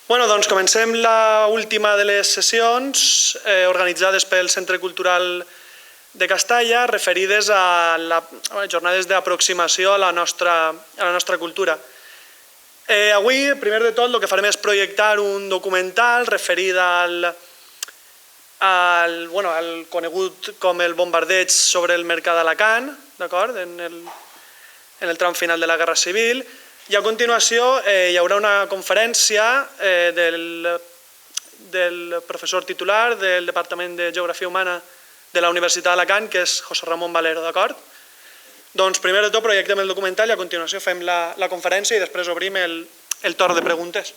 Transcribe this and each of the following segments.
Bueno, doncs comencem l'última de les sessions organitzades pel Centre Cultural de Castalla referides a les jornades d'aproximació a la nostra cultura. Avui, primer de tot, el que farem és projectar un documental referit al conegut com el bombardeig sobre el mercat d'Alacant, d'acord? En el tram final de la Guerra Civil. I a continuació hi haurà una conferència del professor titular del Departament de Geografia Humana de la Universitat d'Alacant, que és José Ramón Valero, d'acord? Doncs primer de tot projectem el documental i a continuació fem la conferència i després obrim el torn de preguntes.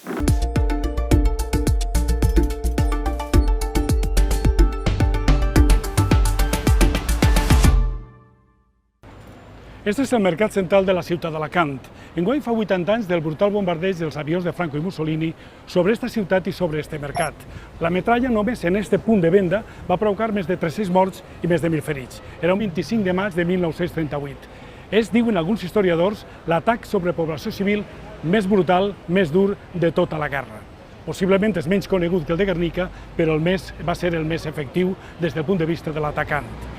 Este és el mercat central de la ciutat d'Alacant. Enguany fa 80 anys del brutal bombardeig dels avions de Franco i Mussolini sobre esta ciutat i sobre este mercat. La metralla només en este punt de venda va provocar més de 300 morts i més de 1.000 ferits. Era un 25 de maig de 1938. És, diuen alguns historiadors, l'atac sobre població civil més brutal, més dur de tota la guerra. Possiblement és menys conegut que el de Guernica, però va ser el més efectiu des del punt de vista de l'atacant.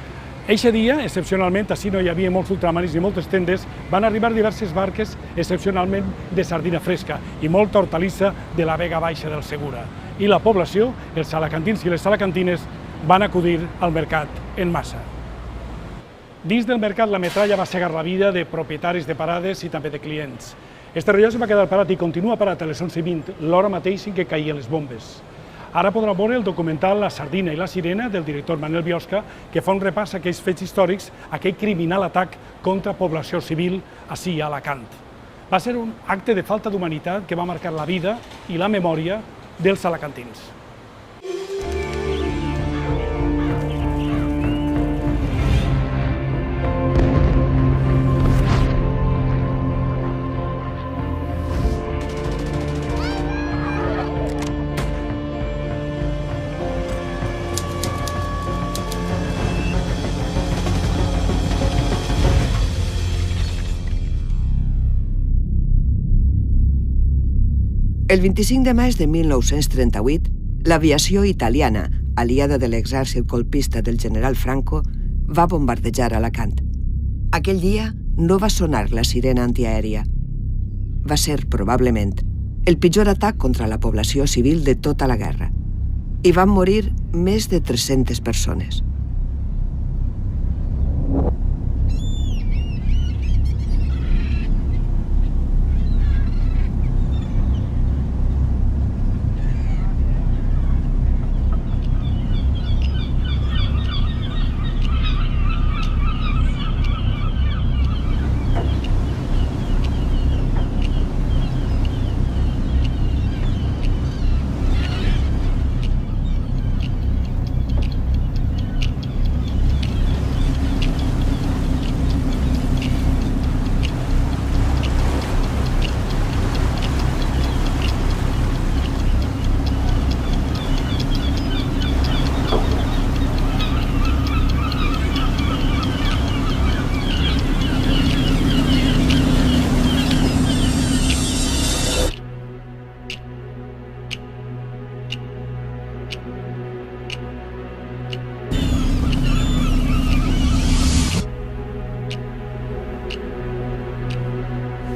Eixe dia, excepcionalment, així no hi havia molts ultramarins i moltes tendes, van arribar diverses barques, excepcionalment de sardina fresca i molta hortalissa de la Vega Baixa del Segura. I la població, els alacantins i les alacantines, van acudir al mercat en massa. Dins del mercat, la metralla va cegar la vida de propietaris de parades i també de clients. Este rellotge va quedar parat i continua parat a les 11:20, l'hora mateix en què caien les bombes. Ara podrà veure el documental La sardina i la sirena del director Manel Biosca, que fa un repàs a aquells fets històrics, a aquell criminal atac contra població civil ací a Alacant. Va ser un acte de falta d'humanitat que va marcar la vida i la memòria dels alacantins. El 25 de maig de 1938, l'aviació italiana, aliada de l'exèrcit colpista del general Franco, va bombardejar Alacant. Aquell dia no va sonar la sirena antiaèria. Va ser, probablement, el pitjor atac contra la població civil de tota la guerra. Hi van morir més de 300 persones.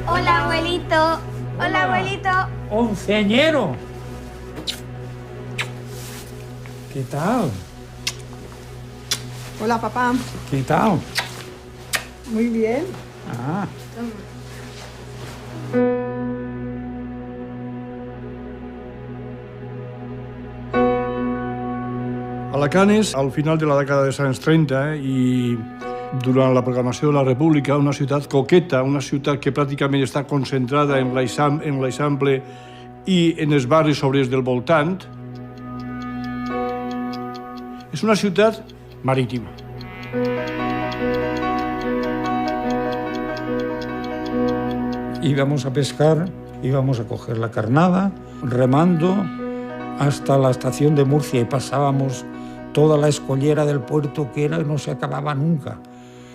Hola, abuelito. Hola, abuelito. ¡Onceañero! ¿Qué tal? Hola, papá. ¿Qué tal? Muy bien. Ah. Alacant és al final de la dècada dels anys 30 i durant la proclamació de la República, una ciutat coqueta, una ciutat que pràcticament està concentrada en l'Eixample i en els barris obrers del voltant. És una ciutat marítima. Íbamos a pescar, íbamos a coger la carnada, remando hasta la estación de Murcia y pasábamos toda la escollera del puerto que no se acababa nunca.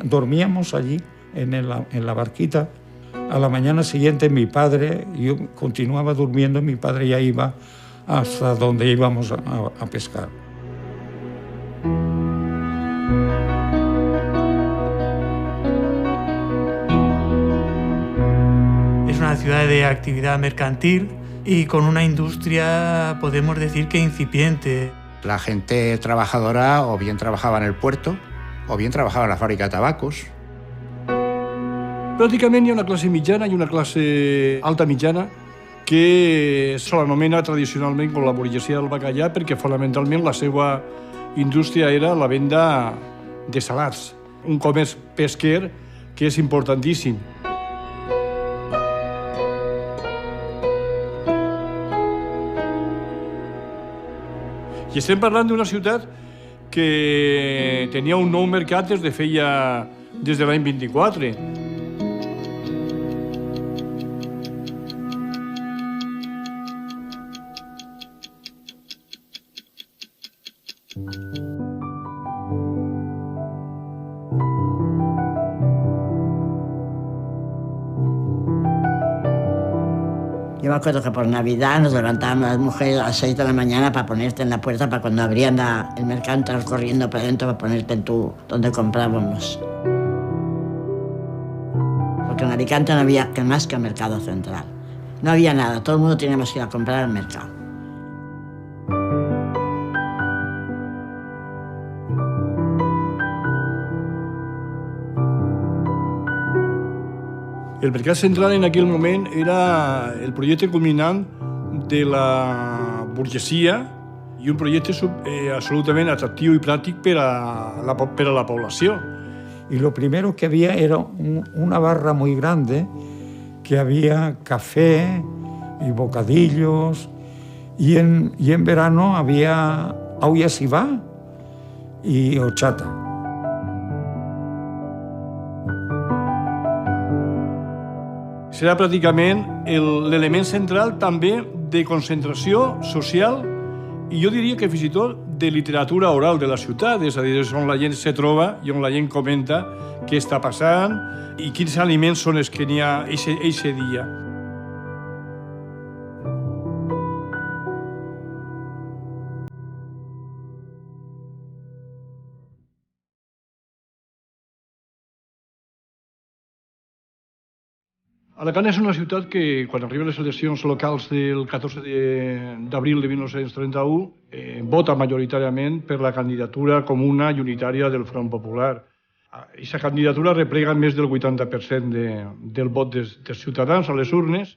Dormíamos allí en la barquita A la mañana siguiente mi padre, yo continuaba durmiendo, mi padre ya iba hasta donde íbamos a pescar. Es una ciudad de actividad mercantil y con una industria, podemos decir que incipiente. La gente trabajadora o bien trabajaba en el puerto o bien trabajaba en la fábrica de tabacos. Pràcticament hi ha una classe mitjana i una classe alta mitjana que se l'anomena tradicionalment com la burgesia del bacallà perquè fonamentalment la seva indústria era la venda de salats, un comerç pesquer que és importantíssim. I estem parlant d'una ciutat que tenia un nou mercat des de l'any 24. Yo me acuerdo que por Navidad nos levantábamos las mujeres a las 6 de la mañana para ponerte en la puerta para cuando abrían el mercado, entrar corriendo para adentro para ponerte en donde comprábamos. Porque en Alicante no había más que el mercado central. No había nada, todo el mundo teníamos que ir a comprar al mercado. El mercat central en aquell moment era el projecte culminant de la burgesia i un projecte absolutament atractiu i pràctic per a la població. Y lo primero que había era una barra muy grande, que había café y bocadillos, y en verano había olla cibá y horchata. Serà pràcticament l'element central també de concentració social i jo diria que fins i tot de literatura oral de la ciutat, és a dir, és on la gent se troba i on la gent comenta què està passant i quins aliments són els que n'hi ha eixe dia. Alacant és una ciutat que, quan arriben les eleccions locals del 14 d'abril de 1931, vota majoritàriament per la candidatura comuna i unitària del Front Popular. Aquesta candidatura replega més del 80% del vot dels ciutadans a les urnes.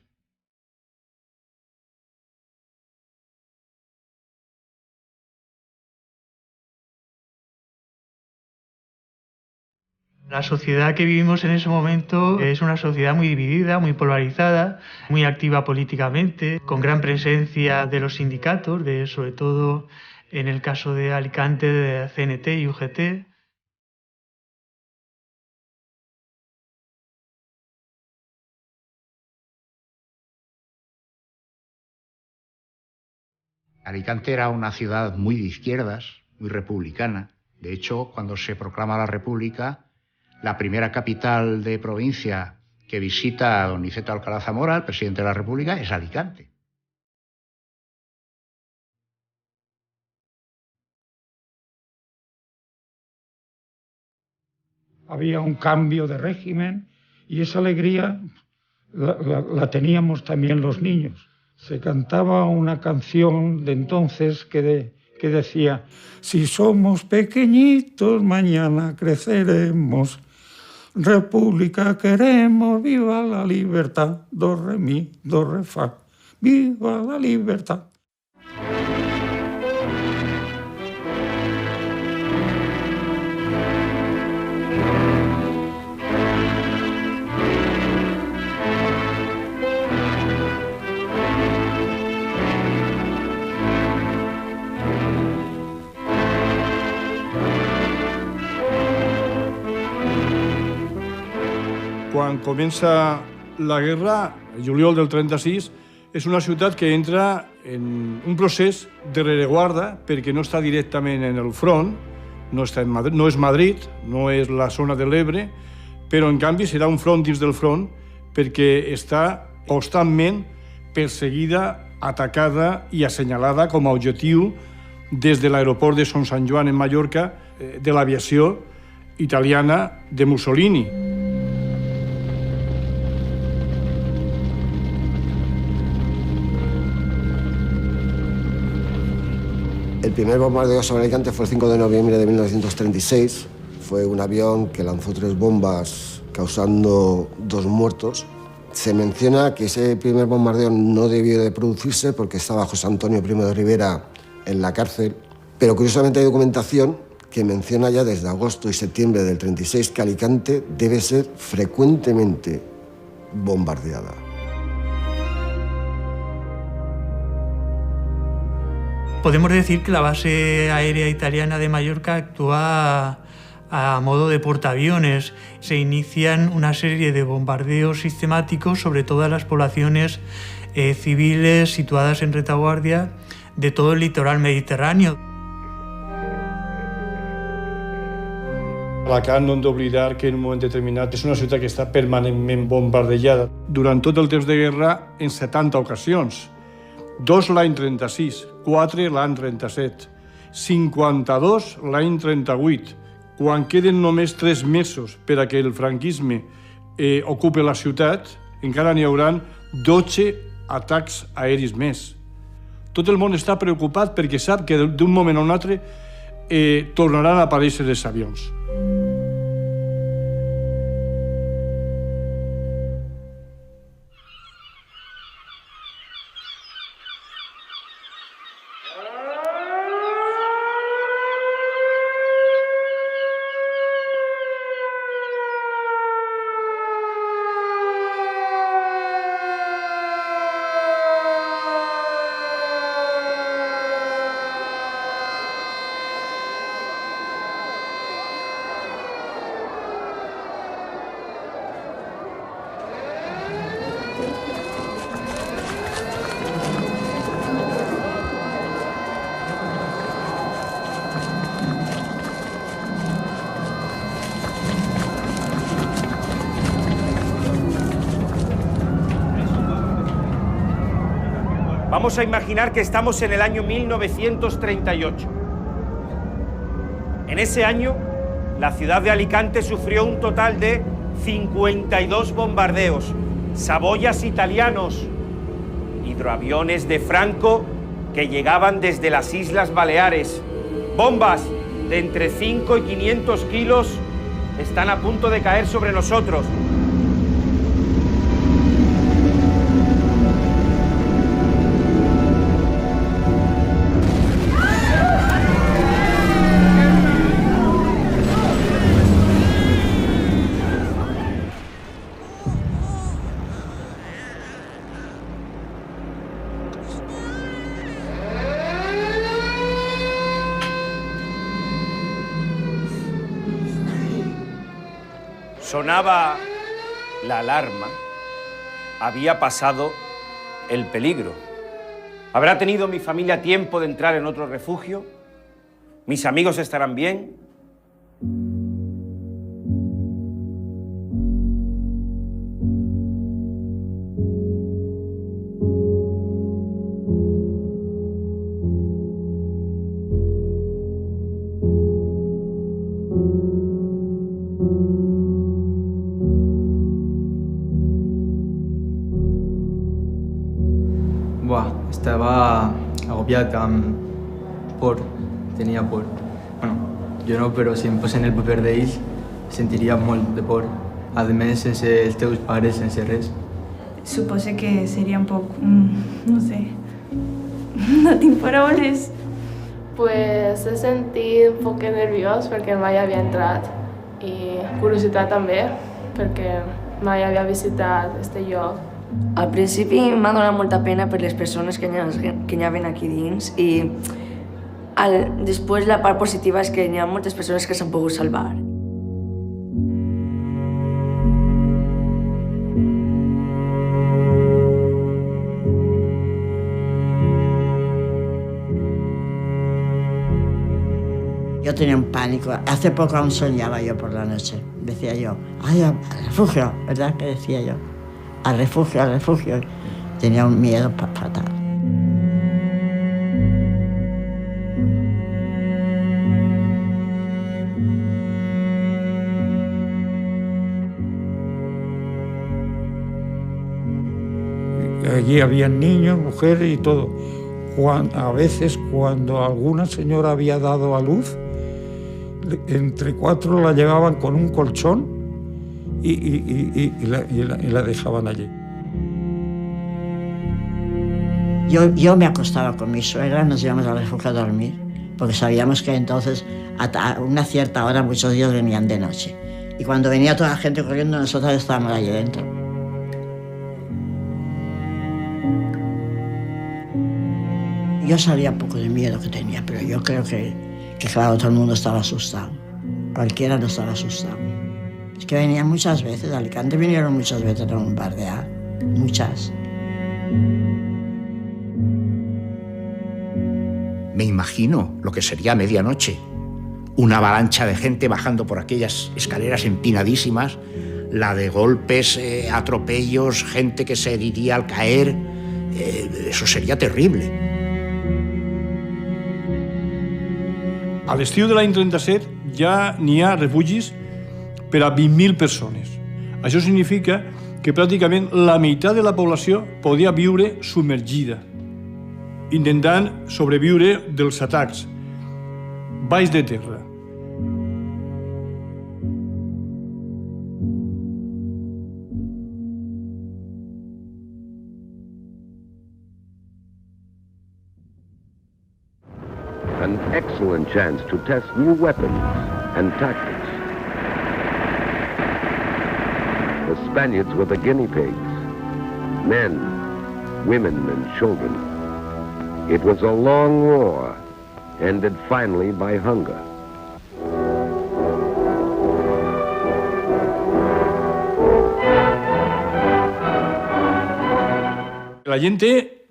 La sociedad que vivimos en ese momento es una sociedad muy dividida, muy polarizada, muy activa políticamente, con gran presencia de los sindicatos, sobre todo en el caso de Alicante, de CNT y UGT. Alicante era una ciudad muy de izquierdas, muy republicana. De hecho, cuando se proclama la República, la primera capital de provincia que visita a don Niceto Alcalá Zamora, el presidente de la República, es Alicante. Había un cambio de régimen y esa alegría la teníamos también los niños. Se cantaba una canción de entonces que decía: si somos pequeñitos, mañana creceremos. República queremos, viva la libertad. Do, re, mi, do, re, fa. Viva la libertad. Quan comença la guerra, el juliol del 36, és una ciutat que entra en un procés de rereguarda perquè no està directament en el front, no és Madrid, no és la zona de l'Ebre, però en canvi serà un front dins del front perquè està constantment perseguida, atacada i assenyalada com a objectiu des de l'aeroport de Son Sant Joan en Mallorca de l'aviació italiana de Mussolini. El primer bombardeo sobre Alicante fue el 5 de noviembre de 1936. Fue un avión que lanzó 3 bombas, causando 2 muertos. Se menciona que ese primer bombardeo no debió de producirse porque estaba José Antonio Primo de Rivera en la cárcel, pero curiosamente hay documentación que menciona ya desde agosto y septiembre del 36 que Alicante debe ser frecuentemente bombardeada. Podemos decir que la base aérea italiana de Mallorca actúa a modo de portaaviones. Se inician una serie de bombardeos sistemáticos sobre todas las poblaciones civiles situadas en retaguardia de todo el litoral mediterráneo. Alacant no hem d'oblidar que en un moment determinat és una ciutat que està permanentment bombardejada. Durant tot el temps de guerra, en 70 ocasions. 2 l'any 36, 4 l'any 37, 52 l'any 38. Quan queden només 3 mesos per a que el franquisme ocupi la ciutat, encara n'hi haurà 12 atacs aeris més. Tot el món està preocupat perquè sap que d'un moment a un altre tornaran a aparèixer els avions. Vamos a imaginar que estamos en el año 1938. En ese año, la ciudad de Alicante sufrió un total de 52 bombardeos, saboyas italianos, hidroaviones de Franco que llegaban desde las Islas Baleares, bombas de entre 5 y 500 kilos están a punto de caer sobre nosotros. Sonaba la alarma, había pasado el peligro. ¿Habrá tenido mi familia tiempo de entrar en otro refugio? ¿Mis amigos estarán bien? Estaba agobiat amb por, tenia por. Bueno, jo no, però si em posen el paper d'ells, sentiria molt de por. A més, sense els teus pares, sense res. Supose que seria un poc, no sé, no tinc paraules. Pues he sentit un poc nerviós perquè mai havia entrat i curiositat també perquè mai havia visitat este lloc. Al principi m'ha donat molta pena per les persones que hi havia aquí dins i després la part positiva és que hi ha moltes persones que s'han pogut salvar. Yo tenía un pánico. Hace poco aún soñaba yo por la noche. Decía yo, ay, al refugio, ¿verdad? Que decía yo. al refugio, al refugio. Tenía un miedo fatal. Allí había niños, mujeres y todo. A veces, cuando alguna señora había dado a luz, entre 4 la llevaban con un colchón y la dejaban allí. Yo me acostaba con mi suegra, nos íbamos al refugio a dormir, porque sabíamos que entonces a una cierta hora muchos días venían de noche. Y cuando venía toda la gente corriendo, nosotros estábamos allí dentro. Yo sabía un poco de miedo que tenía, pero yo creo que claro, todo el mundo estaba asustado. Cualquiera no estaba asustado. Es que venían muchas veces, de Alicante vinieron muchas veces a bombardear, muchas. Me imagino lo que sería medianoche. Una avalancha de gente bajando por aquellas escaleras empinadísimas, la de golpes, atropellos, gente que se heriría al caer. Eso sería terrible. A l'estiu de l'any 37 ja n'hi ha refugis per a 20.000 persones. Això significa que pràcticament la meitat de la població podia viure submergida, intentant sobreviure dels atacs, baix de terra. An excellent chance to test new weapons and tactics. The Spaniards were the guinea pigs, men, women, and children. It was a long war, ended finally by hunger. La gent té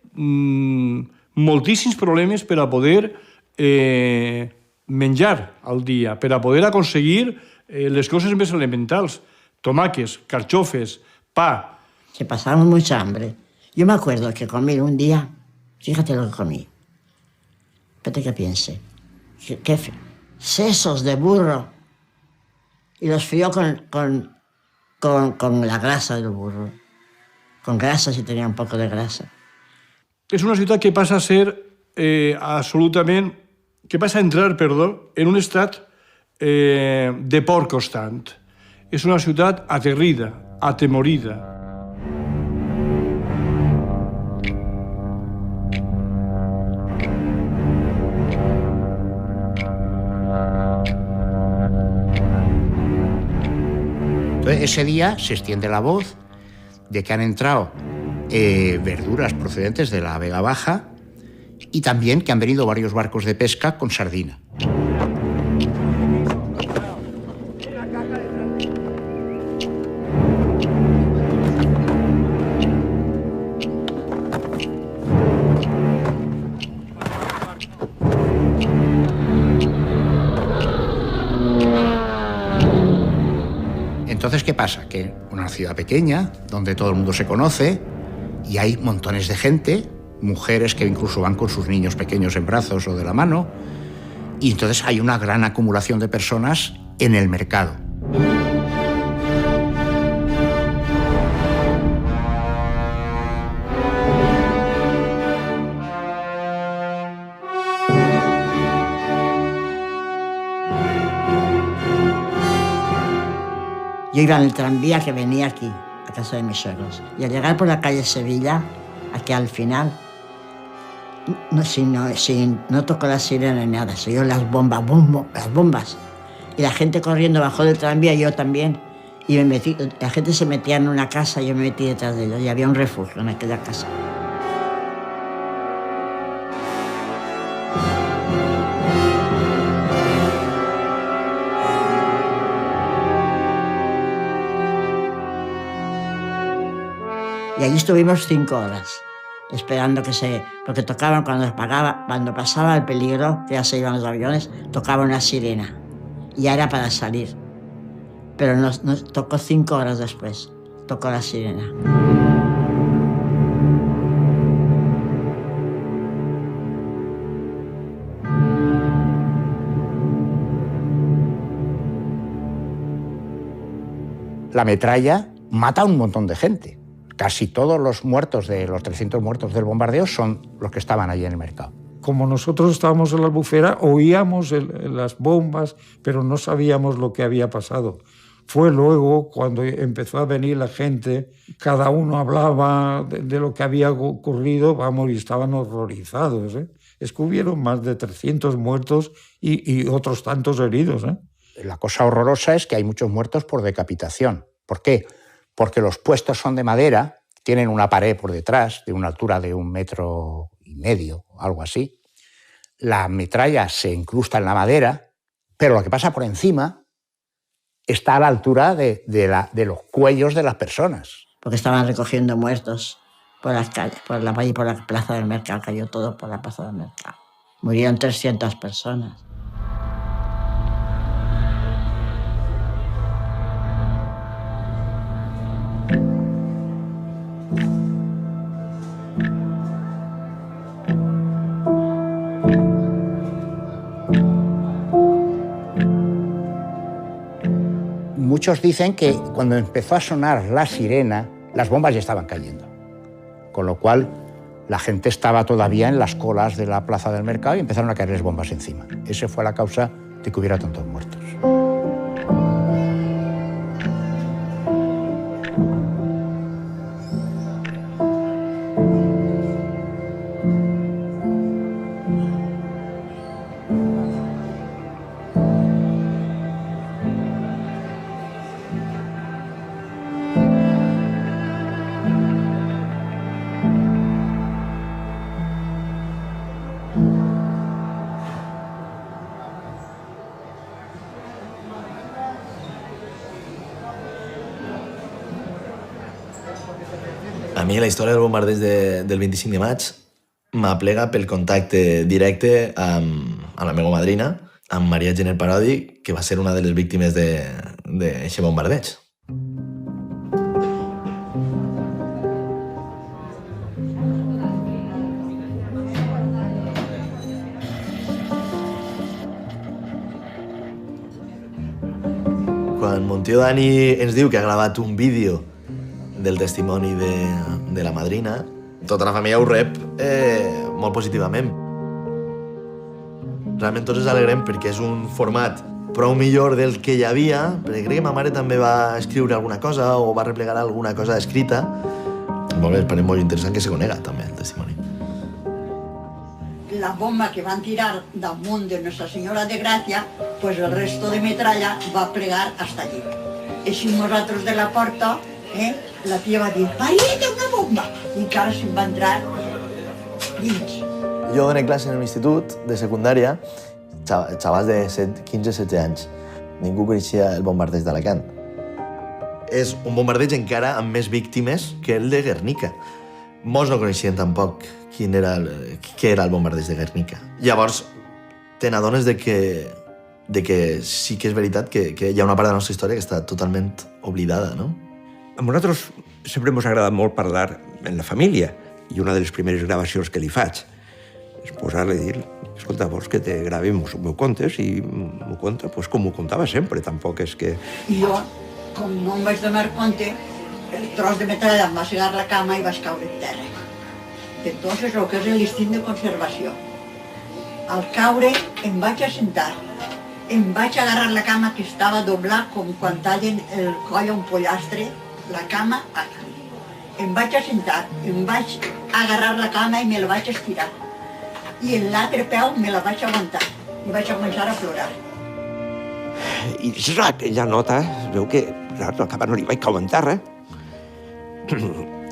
moltíssims problemes per a poder menjar al día, para poder aconseguir les cosas más elementales, tomaques, carchofes, pa. Se pasaron mucha hambre. Yo me acuerdo que comí un día, fíjate lo que comí. Espérate que piense. Sesos de burro. Y los frío con la grasa del burro. Con grasa, si tenía un poco de grasa. És una ciutat que passa a ser absolutament... que passa a entrar, perdó, en un estat de por constant. És una ciutat aterrida, atemorida. Entonces, ese día se extiende la voz de que han entrado verduras procedentes de la Vega Baja y también que han venido varios barcos de pesca con sardina. Entonces, ¿qué pasa? Que una ciudad pequeña, donde todo el mundo se conoce, y hay montones de gente, mujeres que incluso van con sus niños pequeños en brazos o de la mano, y entonces hay una gran acumulación de personas en el mercado. Yo iba en el tranvía que venía aquí, a casa de mis suegros, y al llegar por la calle Sevilla, aquí al final, no tocó la sirena ni nada, se oyó las bombas, las bombas. Y la gente corriendo bajó del tranvía, yo también. Y me metí, la gente se metía en una casa y yo me metí detrás de ellos. Y había un refugio en aquella casa. Y allí estuvimos 5 horas. Esperando porque tocaban cuando pasaba el peligro, que ya se iban los aviones, tocaba una sirena. Y ya era para salir. Pero nos tocó 5 horas después, tocó la sirena. la metralla mata a un montón de gente. Casi todos los muertos, de los 300 muertos del bombardeo, son los que estaban allí en el mercado. Como nosotros estábamos en la Albufera, oíamos las bombas, pero no sabíamos lo que había pasado. Fue luego cuando empezó a venir la gente, cada uno hablaba de lo que había ocurrido, vamos, y estaban horrorizados. Es que hubieron más de 300 muertos y otros tantos heridos. La cosa horrorosa es que hay muchos muertos por decapitación. ¿Por qué? Porque los puestos son de madera, tienen una pared por detrás de una altura de 1,5 metros, algo así. La metralla se incrusta en la madera, pero lo que pasa por encima está a la altura de los cuellos de las personas. Porque estaban recogiendo muertos por las calles, por la plaza del mercado, cayó todo por la plaza del mercado. Murieron 300 personas. Muchos dicen que cuando empezó a sonar la sirena, las bombas ya estaban cayendo. Con lo cual, la gente estaba todavía en las colas de la plaza del mercado y empezaron a caerles bombas encima. Esa fue la causa de que hubiera tantos muertos. A mi la història del bombardeig del 25 de maig m'aplega pel contacte directe amb la meva madrina, amb Maria Gener Parodi, que va ser una de les víctimes d'aquest bombardeig. Quan mon tio Dani ens diu que ha gravat un vídeo del testimoni de la madrina, tota la família ho rep molt positivament. Realment tots ens alegrem perquè és un format prou millor del que hi havia, perquè crec que ma mare també va escriure alguna cosa o va replegar alguna cosa escrita. Molt bé, és molt interessant que se conega també el testimoni. La bomba que van tirar damunt de Nuestra Senyora de Gràcia, pues el resto de metralla va plegar hasta allí. Així nosaltres de la porta, la tia va dir, Marieta, una bomba! I encara se'n va entrar dins. Jo doné classe en l'institut de secundària, xavals de 15-16 anys. Ningú coneixia el bombardeig d'Alacant. És un bombardeig encara amb més víctimes que el de Guernica. Molts no coneixien tampoc què era el bombardeig de Guernica. Llavors, te n'adones de que sí que és veritat que hi ha una part de la nostra història que està totalment oblidada, no? A nosaltres sempre ens ha agradat molt parlar en la família i una de les primeres gravacions que li faig és posar-li i dir, escolta, vols que te gravi m'ho contes i m'ho conta com m'ho contava sempre, tampoc és que... I jo, com no em vaig donar compte, el tros de metralla em va cegar la cama i vaig caure en terra. Entonces, el que és l'instint de conservació. Al caure em vaig assentar, em vaig agarrar la cama que estava doblat com quan tallen el coll a un pollastre, la cama, em vaig assentar, em vaig agarrar la cama i me la vaig estirar. I en l'altre peu me la vaig aguantar i vaig començar a plorar. I clar, ella nota, veu que la cama no li vaig caure en terra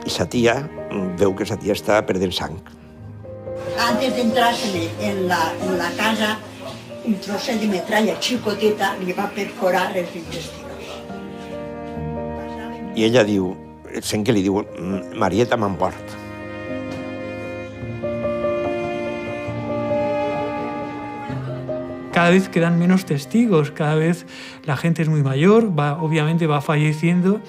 i sa tia veu que sa tia està perdent sang. Antes d'entrar-se en la casa, un trosset de metralla xicoteta li va perforar els intestins. I ella diu, sent que li diu, Marieta m'ha mort. Cada vez quedan menos testigos, cada vez la gente es muy mayor, obviamente va falleciendo,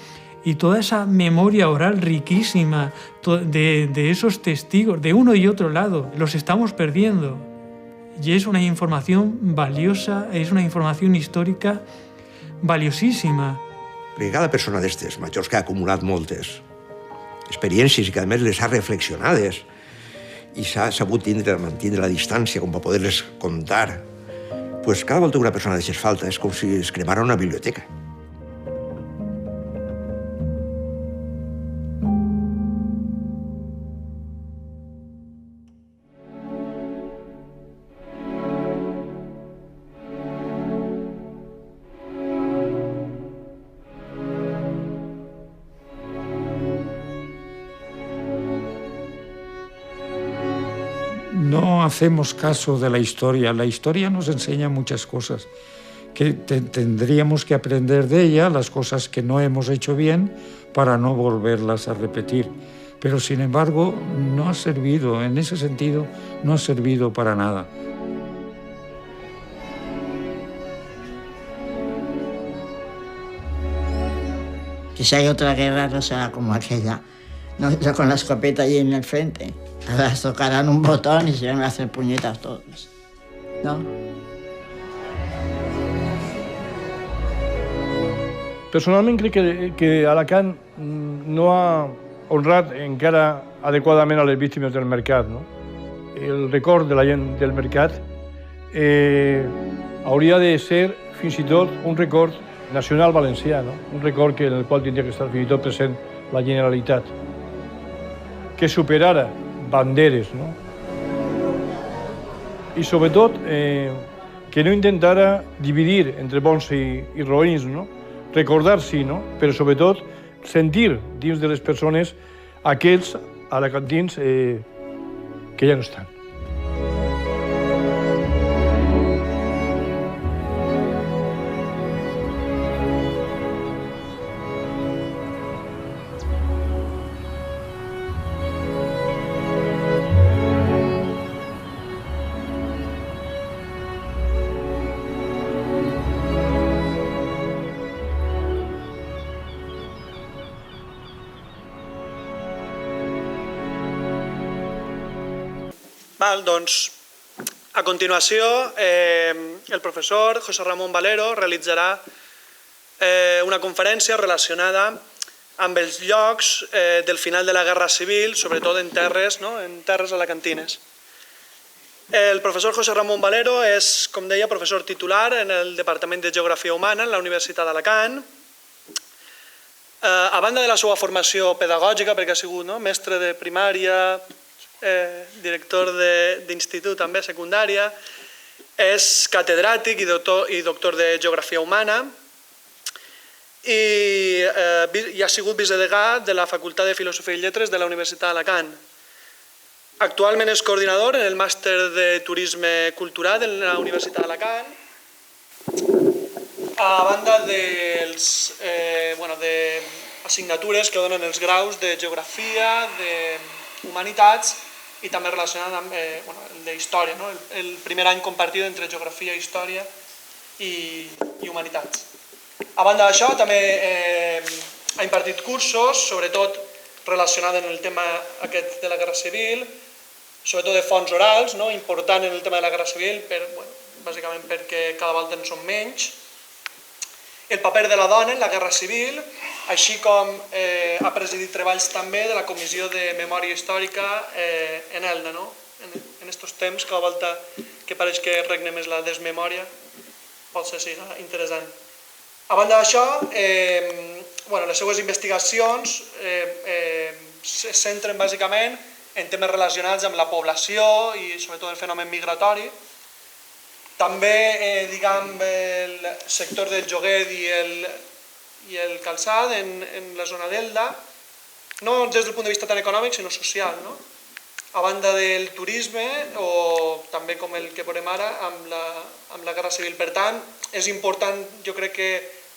y toda esa memoria oral riquísima de esos testigos, de uno y otro lado, los estamos perdiendo. Y es una información valiosa, es una información histórica valiosísima. Perquè cada persona d'estes majors que ha acumulat moltes experiències i que a més les ha reflexionades i s'ha sabut mantenir la distància com per poder-les contar, doncs cada volta que una persona deixés falta és com si es cremara una biblioteca. No hacemos caso de la historia nos enseña muchas cosas, que tendríamos que aprender de ella, las cosas que no hemos hecho bien, para no volverlas a repetir. Pero sin embargo, no ha servido, en ese sentido, no ha servido para nada. Que si hay otra guerra no será como aquella, no con la escopeta allí en el frente. Ahora tocarán un botón y se van a hacer puñetas todos, ¿no? Personalment crec que Alacant no ha honrat encara adequadament a les víctimes del mercat. No? El record de la gent del mercat hauria de ser fins i tot un record nacional valencià, no? Un record en el qual tindria que estar fins i tot present la Generalitat, que superara banderes, no? I sobretot que no intentara dividir entre bons i roïns, no? Recordar sí, no? Però sobretot sentir dins de les persones aquells alacantins que ja no estan. Val, doncs, a continuació, el professor José Ramón Valero realitzarà una conferència relacionada amb els llocs del final de la Guerra Civil, sobretot en terres alacantines. El professor José Ramón Valero és, com deia, professor titular en el Departament de Geografia Humana en la Universitat d'Alacant. A banda de la seva formació pedagògica, perquè ha sigut mestre de primària, director d'institut també, secundària, és catedràtic i doctor de Geografia Humana i ha sigut vicedegà de la Facultat de Filosofia i Lletres de la Universitat d'Alacant. Actualment és coordinador en el màster de Turisme Cultural de la Universitat d'Alacant. A banda de assignatures que donen els graus de Geografia, d'Humanitats i també relacionat amb el d'Història, el primer any compartit entre Geografia, Història i Humanitats. A banda d'això, també ha impartit cursos, sobretot relacionats amb el tema aquest de la Guerra Civil, sobretot de fonts orals, important en el tema de la Guerra Civil, bàsicament perquè cada volta en són menys. El paper de la dona en la Guerra Civil, així com ha presidit treballs també de la Comissió de Memòria Històrica en ELNA, en aquests temps, cada volta que pareix que regna més la desmemòria, pot ser interessant. A banda d'això, les seues investigacions se centren bàsicament en temes relacionats amb la població i sobretot el fenomen migratori. També, el sector del joguet i el calçat en la zona d'Elda, no des del punt de vista tan econòmic, sinó social. A banda del turisme, o també com el que veurem ara, amb la Guerra Civil. Per tant, és important, jo crec que,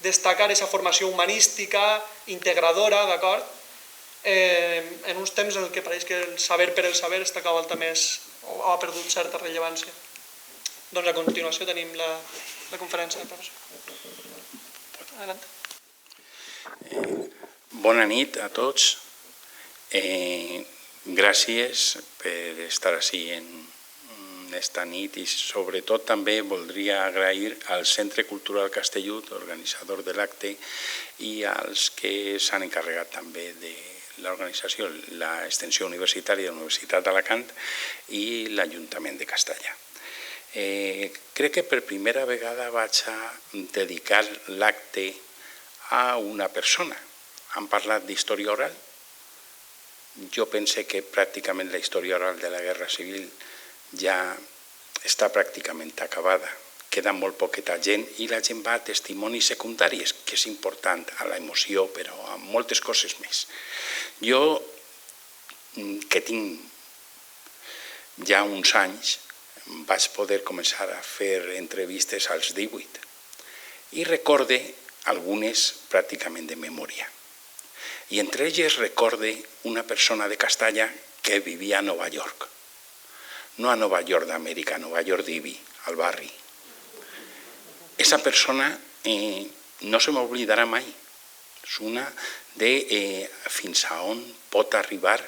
destacar aquesta formació humanística, integradora, d'acord? En uns temps en què pareix que el saber per el saber està cada volta més, o ha perdut certa rellevància. Doncs a continuació tenim la conferència del professor. Adelante. Bona nit a tots. Gràcies per estar així en esta nit i sobretot també voldria agrair al Centre Cultural Castellut, organitzador de l'acte, i als que s'han encarregat també de l'organització, l'extensió universitària de la Universitat d'Alacant i l'Ajuntament de Castalla. Crec que per primera vegada vaig a dedicar l'acte a una persona. Han parlat d'història oral. Jo pense que pràcticament la història oral de la Guerra Civil ja està pràcticament acabada. Queda molt poqueta gent i la gent va a testimonis secundaris, que és important a la emoció, però a moltes coses més. Jo, que tinc ja uns anys, vaig poder començar a fer entrevistes als 18 i recorde algunes pràcticament de memòria. I entre elles recorde una persona de Castalla que vivia a Nova York. No a Nova York d'Amèrica, a Nova York d'Ibi, al barri. Esa persona no se m'oblidarà mai. És una de fins a on pot arribar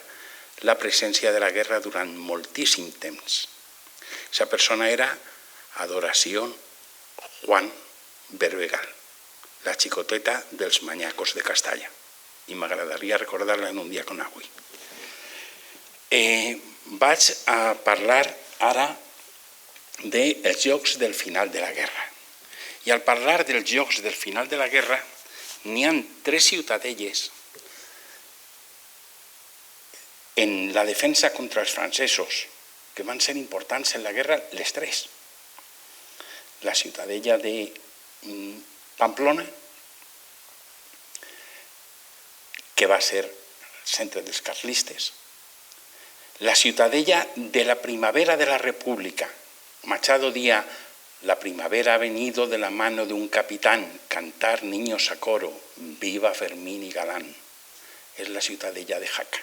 la presència de la guerra durant moltíssim temps. Esa persona era Adoració Juan Berbegal, la xicoteta dels manyacos de Castalla. I m'agradaria recordar-la en un dia com avui. Vaig a parlar ara dels jocs del final de la guerra. I al parlar dels jocs del final de la guerra, n'hi ha 3 ciutadelles en la defensa contra els francesos que van ser importants en la guerra, les 3. La ciutadella de Pamplona, que va ser centre dels carlistes, la ciutadella de la primavera de la República. Machado Díaz, la primavera ha venido de la mano de un capitán, cantar niños a coro, viva Fermín y Galán. És la ciutadella de Jaca.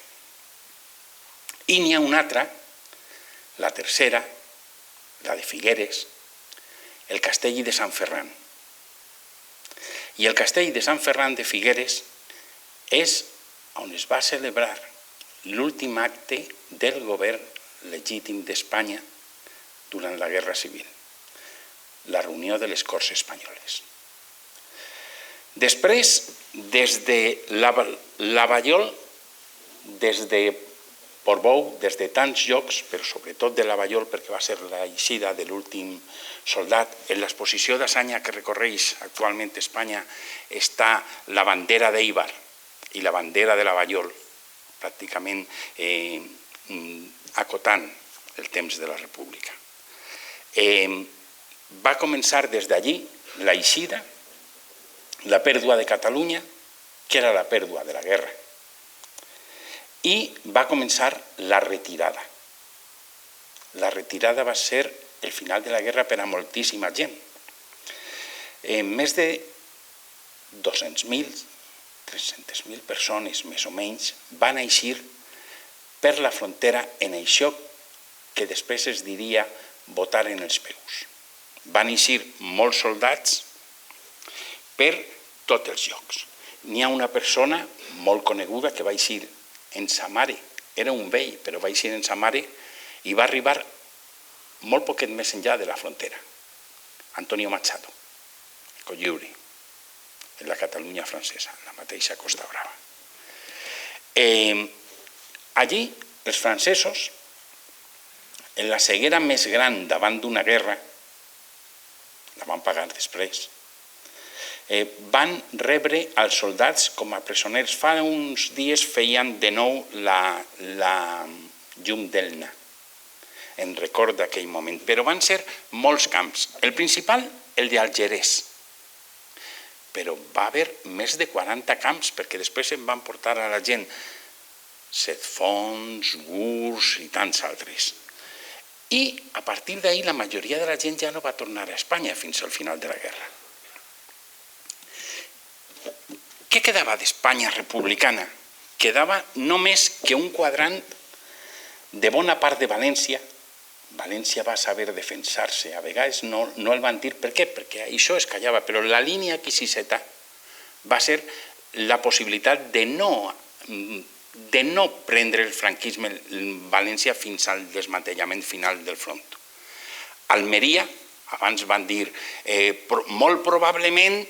I n'hi ha una altra, la tercera, la de Figueres, el castell de Sant Ferran. I el castell de Sant Ferran de Figueres és on es va celebrar l'últim acte del govern legítim d'Espanya durant la Guerra Civil, la reunió de les Corts Espanyoles. Després, des de Lavallol, des de Portbou, des de tants llocs, però sobretot de Lavallol, perquè va ser l'eixida de l'últim soldat, en l'exposició d'Assanya que recorreix actualment Espanya està la bandera d'Eibar i la bandera de Lavallol, pràcticament acotant el temps de la República. Va començar des d'allí l'eixida, la pèrdua de Catalunya, que era la pèrdua de la guerra, i va començar la retirada. La retirada va ser el final de la guerra per a moltíssima gent. Més de 200.000, 300.000 persones, més o menys, van eixir per la frontera en això que després es diria votar en els peus. Van eixir molts soldats per tots els llocs. N'hi ha una persona molt coneguda que va eixir en sa mare, era un vell, però va eixir en sa mare i va arribar molt poquet més enllà de la frontera. Antonio Machado, Cotlliure, en la Catalunya francesa, en la mateixa Costa Brava. Allí, els francesos, en la ceguera més gran davant d'una guerra, la van pagar després, van rebre els soldats com a presoners. Fa uns dies feien de nou la llum d'Elna, en record d'aquell moment, però van ser molts camps. El principal, el d'Algerès, però va haver més de 40 camps, perquè després en van portar a la gent Setfons, Gurs i tants altres. I a partir d'ahir la majoria de la gent ja no va tornar a Espanya fins al final de la guerra. Què quedava d'Espanya republicana? Quedava només que un quadrant de bona part de València. València va saber defensar-se, a vegades no el van dir. Per què? Perquè això es callava, però la línia quisiseta va ser la possibilitat de no prendre el franquisme en València fins al desmantellament final del front. Almeria, abans van dir molt probablement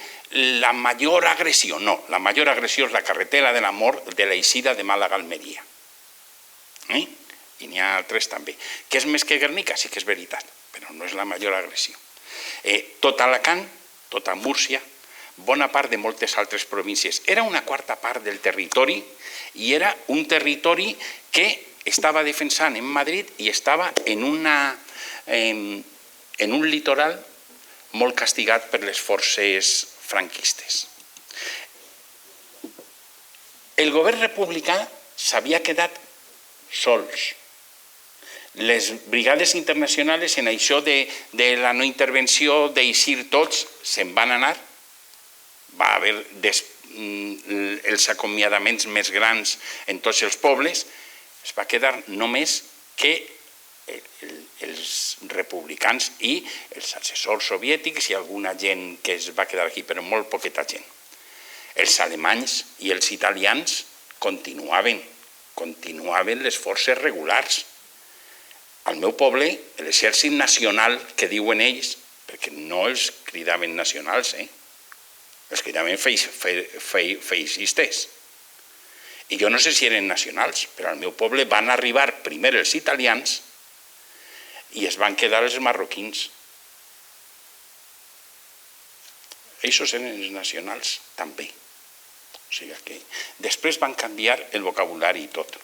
la major agressió. No, la major agressió és la carretera de la mort de l'eixida de Màlaga a Almeria. I n'hi ha altres també. Que és més que Guernica, sí que és veritat, però no és la major agressió. Tot Alacant, tota Múrcia, bona part de moltes altres províncies. Era una quarta part del territori i era un territori que estava defensant en Madrid i estava en un litoral molt castigat per les forces franquistes. El govern republicà s'havia quedat sols. Les brigades internacionals en això de la no intervenció, d'eixir tots, se'n van anar. Va haver els acomiadaments més grans en tots els pobles. Es va quedar només que els republicans i els assessors soviètics i alguna gent que es va quedar aquí, però molt poqueta gent. Els alemanys i els italians continuaven les forces regulars. Al meu poble, l'exèrcit nacional, que diuen ells, perquè no els cridaven nacionals, els cridaven feixistes. I jo no sé si eren nacionals, però al meu poble van arribar primer els italians i es van quedar els marroquins. Eixos eren els nacionals també. O sigui que després van canviar el vocabulari i tot.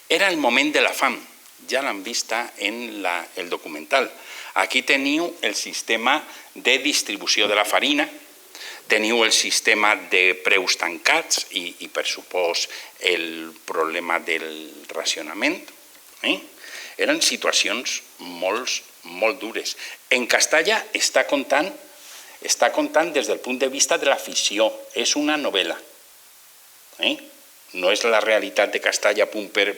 Era el moment de la fam, ja l'han vista en el documental. Aquí teniu el sistema de distribució de la farina, teniu el sistema de preus tancats i per supòs, el problema del racionament. Eren situacions molt dures. En Castalla està contant des del punt de vista de la ficció. És una novel·la. No és la realitat de Castalla punt per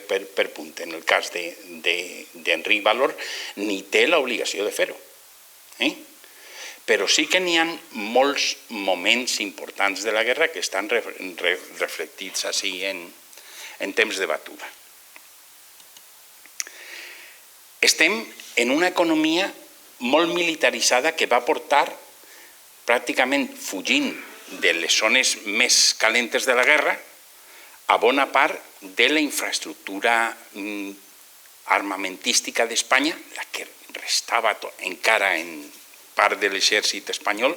punt. En el cas d'Enric Valor, ni té l'obligació de fer-ho. Però sí que n'hi ha molts moments importants de la guerra que estan reflectits així en temps de batuda. Estem en una economia molt militaritzada que va portar, pràcticament fugint de les zones més calentes de la guerra, a bona part de la infraestructura armamentística d'Espanya, la que restava encara en part de l'exèrcit espanyol,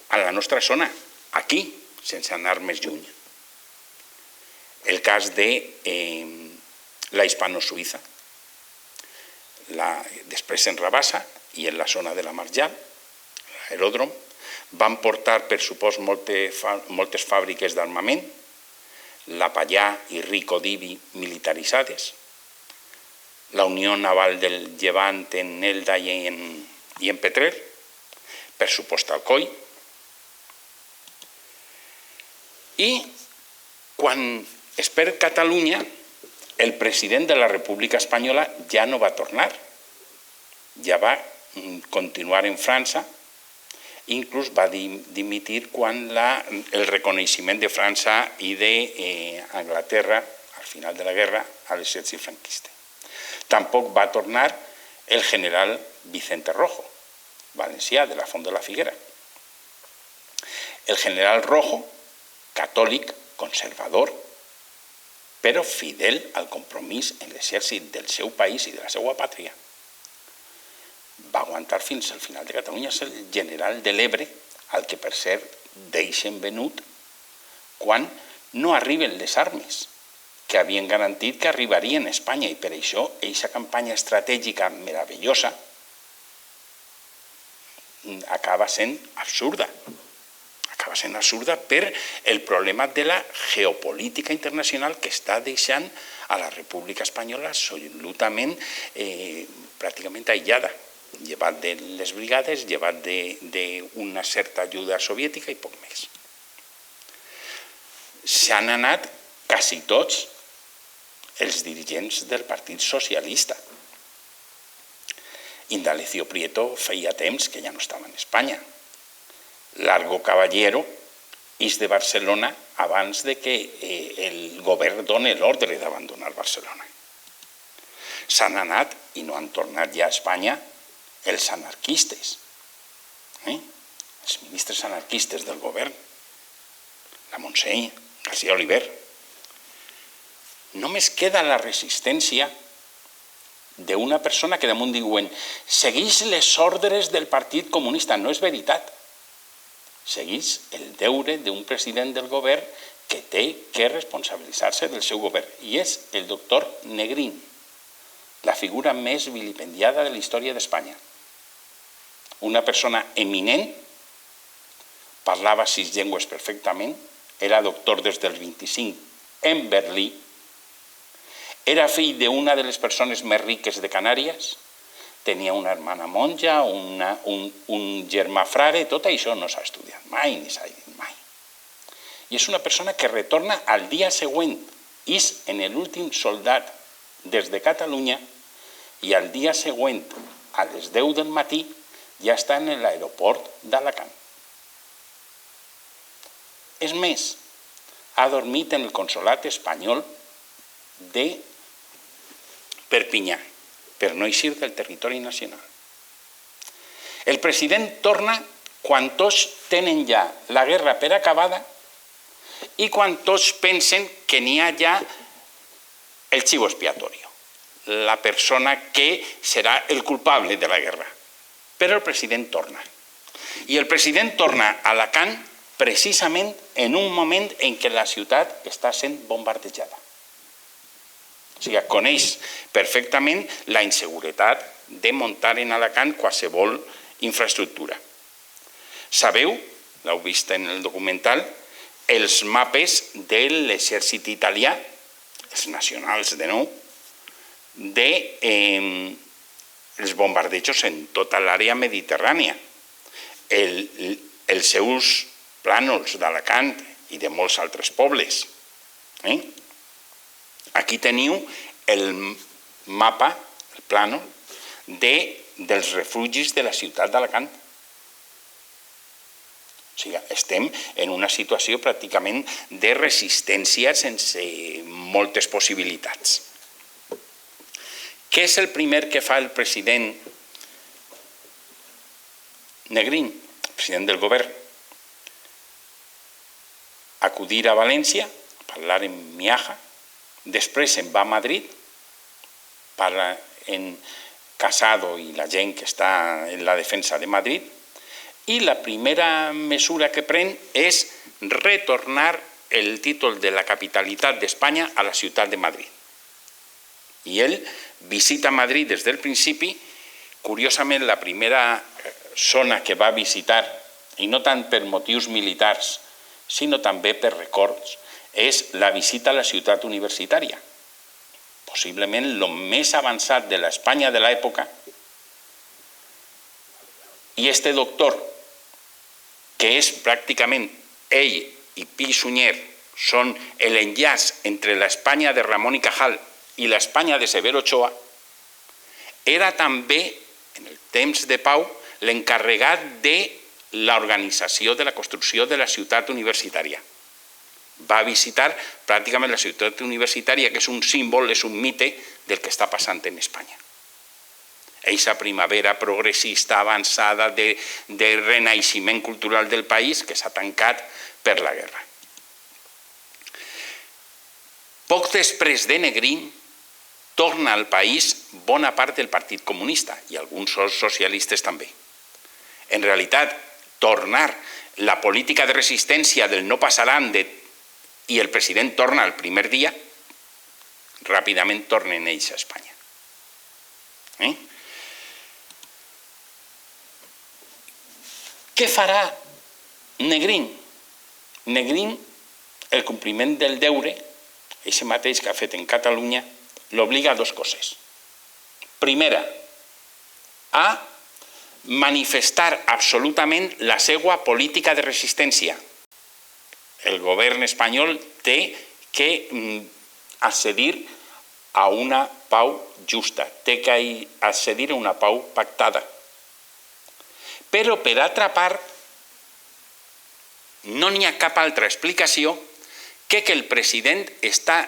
a la nostra zona, aquí, sense anar més lluny. El cas de la hispano-suïssa, després en Rabassa i en la zona de la Marjal, l'aeròdrom, van portar, per supòs, moltes fàbriques d'armament, la Pallà i Rico d'Ibi militaritzades, la Unió Naval del Llevant en Elda i en Petrer, per supòs Alcoi. I quan es perd Catalunya, el president de la República Espanyola ja no va tornar, ja va continuar en França, inclús va dimitir quan el reconeixement de França i d'Anglaterra, al final de la guerra, a l'exèrcit franquista. Tampoc va tornar el general Vicente Rojo, valencià de la Font de la Figuera. El general Rojo, catòlic, conservador, però fidel al compromís en l'exèrcit del seu país i de la seva pàtria, va aguantar fins al final de Catalunya. És el general de l'Ebre, al que per cert deixen venut quan no arriben les armes que havien garantit que arribarien a Espanya, i per això aquesta campanya estratègica meravellosa acaba sent absurda. Acaba sent absurda per el problema de la geopolítica internacional que està deixant a la República Espanyola absolutament, pràcticament aïllada, llevat de les brigades, llevat d'una certa ajuda soviètica i poc més. S'han anat quasi tots els dirigents del Partit Socialista. Indalecio Prieto feia temps que ja no estava en Espanya. Largo Caballero és de Barcelona abans de que el govern doni l'ordre d'abandonar Barcelona. s'han anat i no han tornat ja a Espanya els anarquistes, els ministres anarquistes del govern, la Montseny, García Oliver. Només queda la resistència d'una persona que damunt diuen segueix les ordres del Partit Comunista. No és veritat. Segueix el deure d'un president del govern que té que responsabilitzar-se del seu govern. I és el doctor Negrín, la figura més vilipendiada de la història d'Espanya. Una persona eminent, parlava 6 llengües perfectament, era doctor des dels 25 en Berlí, era fill d'una de les persones més riques de Canàries, tenia una hermana monja, un germà frare, tot això no s'ha estudiat mai, ni s'ha dit mai. I és una persona que retorna al dia següent, és en l'últim soldat des de Catalunya, i al dia següent, a les 10 del matí, ja està en l'aeroport d'Alacant. És més, ha dormit en el consolat espanyol de Perpinyà, per no eixir del territori nacional. El president torna quan tots tenen ja la guerra per acabada i quan tots pensen que n'hi ha ja el chivo expiatorio, la persona que serà el culpable de la guerra. Però el president torna. I el president torna a Alacant precisament en un moment en què la ciutat està sent bombardejada. O sigui, coneix perfectament la inseguretat de muntar en Alacant qualsevol infraestructura. Sabeu, l'heu vist en el documental, els mapes de l'exèrcit italià, els nacionals de nou, dels bombardejos en tota l'àrea mediterrània. Els seus plànols d'Alacant i de molts altres pobles. Aquí teniu el mapa, el plànol, dels refugis de la ciutat d'Alacant. O sigui, estem en una situació pràcticament de resistència sense moltes possibilitats. Què és el primer que fa el president Negrín, el president del govern? Acudir a València, parlar en Miaja, després se'n va a Madrid, parla en Casado i la gent que està en la defensa de Madrid, i la primera mesura que pren és retornar el títol de la capitalitat d'Espanya a la ciutat de Madrid. I ell visita Madrid des del principi. Curiosament, la primera zona que va visitar, i no tant per motius militars, sinó també per records, és la visita a la ciutat universitària, possiblement el més avançat de l'Espanya de l'època. I este doctor, que és pràcticament ell i Pi i Sunyer, són l'enllaç entre l'Espanya de Ramon y Cajal i l'Espanya de Severo Ochoa, era també, en el temps de pau, l'encarregat de l'organització de la construcció de la ciutat universitària. Va visitar pràcticament la ciutat universitària, que és un símbol, és un mite del que està passant en Espanya. Eixa primavera progressista avançada de renaixement cultural del país que s'ha tancat per la guerra. Poc després de Negrín, torna al país bona part del Partit Comunista i alguns socialistes també. En realitat, tornar la política de resistència del no passaran i el president torna el primer dia, ràpidament tornen ells a Espanya. Què farà Negrín? Negrín, el compliment del deure, aquest mateix que ha fet en Catalunya, l'obliga a dues coses. Primera, a manifestar absolutament la seva política de resistència. El govern espanyol té que accedir a una pau justa, té que accedir a una pau pactada. Però, per altra part, no n'hi ha cap altra explicació que el president està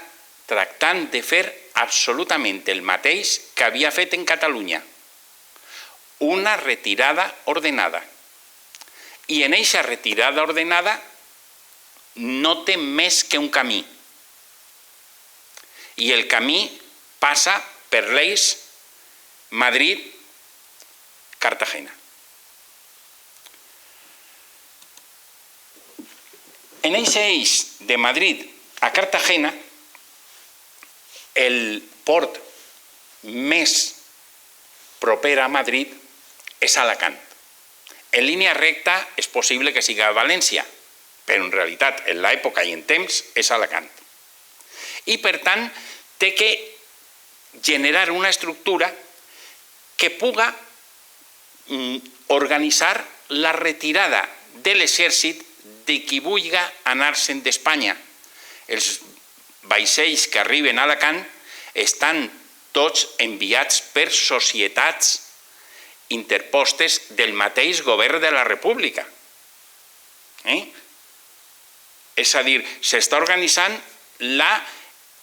tractant de fer absolutament el mateix que havia fet en Catalunya, una retirada ordenada. I en aquesta retirada ordenada no té més que un camí. I el camí passa per l'eix Madrid-Cartagena. En aquest eix de Madrid a Cartagena, el port més proper a Madrid és Alacant. En línia recta és possible que sigui a València, però en realitat, en l'època i en temps, és Alacant. I, per tant, té que generar una estructura que puga organitzar la retirada de l'exèrcit de qui vulgui anar-se'n d'Espanya. Els vaixells que arriben a Alacant estan tots enviats per societats interpostes del mateix govern de la República. És a dir, s'està organitzant la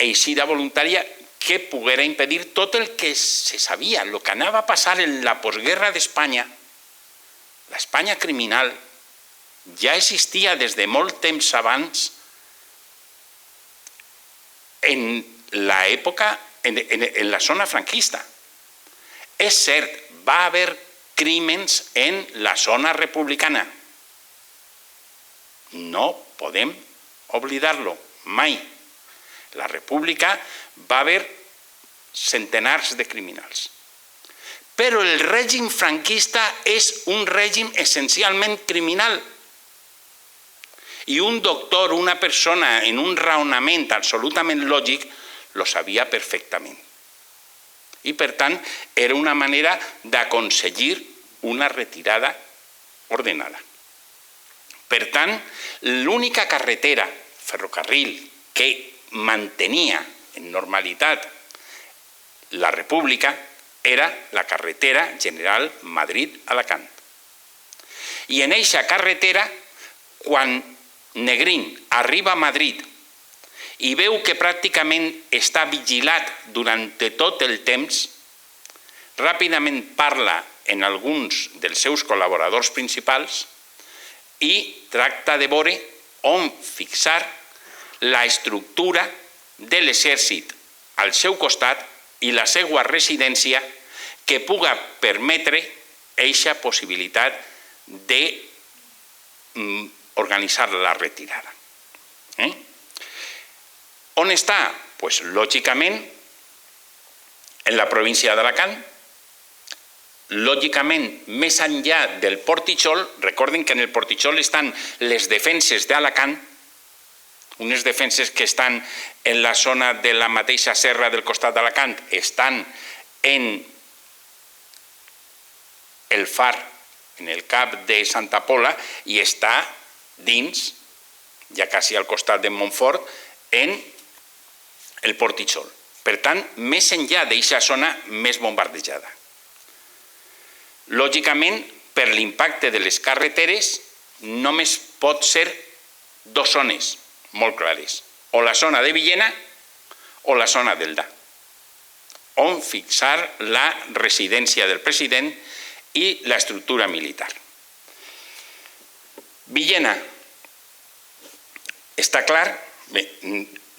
eixida voluntària que poguera impedir tot el que se sabia, el que anava a passar en la postguerra d'Espanya, l'Espanya criminal, ja existia des de molt temps abans en l'època, en la zona franquista. És cert, va haver crímens en la zona republicana. No podem oblidar-lo, mai. La República va haver centenars de criminals. Però el règim franquista és un règim essencialment criminal. I un doctor, una persona, en un raonament absolutament lògic, lo sabia perfectament. I, per tant, era una manera d'aconseguir una retirada ordenada. Per tant, l'única carretera, ferrocarril, que mantenia en normalitat la República era la carretera general Madrid-Alacant. I en eixa carretera, quan Negrín arriba a Madrid i veu que pràcticament està vigilat durant tot el temps, ràpidament parla en alguns dels seus col·laboradors principals i tracta de veure on fixar la estructura de l'exèrcit al seu costat i la seva residència que puga permetre eixa possibilitat d'organitzar la retirada. On està? Pues, lògicament, en la província d'Alacant, lògicament, més enllà del Portitxol. Recorden que en el Portitxol estan les defenses d'Alacant, unes defenses que estan en la zona de la mateixa serra del costat d'Alacant, estan en el far, en el cap de Santa Pola, i està dins, ja quasi al costat de Montfort, en el Portitxol. Per tant, més enllà d'aquesta zona més bombardejada. Lògicament, per l'impacte de les carreteres, només pot ser dues zones molt clares, o la zona de Villena o la zona d'Elda, on fixar la residència del president i l'estructura militar. Villena, està clar,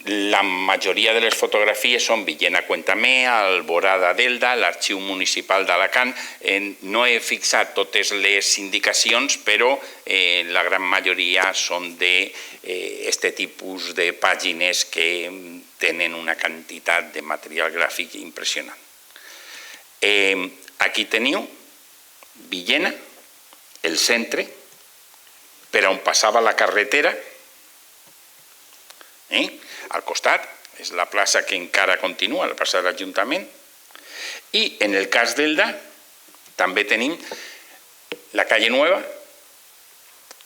la majoria de les fotografies són Villena Cuéntame, Alborada d'Elda, l'Arxiu Municipal d'Alacant. No he fixat totes les indicacions, però la gran majoria són d'aquest tipus de pàgines que tenen una quantitat de material gràfic impressionant. Aquí teniu Villena, el centre, per on passava la carretera. Al costat és la plaça que encara continua, la plaça de l'Ajuntament. I en el cas d'Elda també tenim la calle Nueva,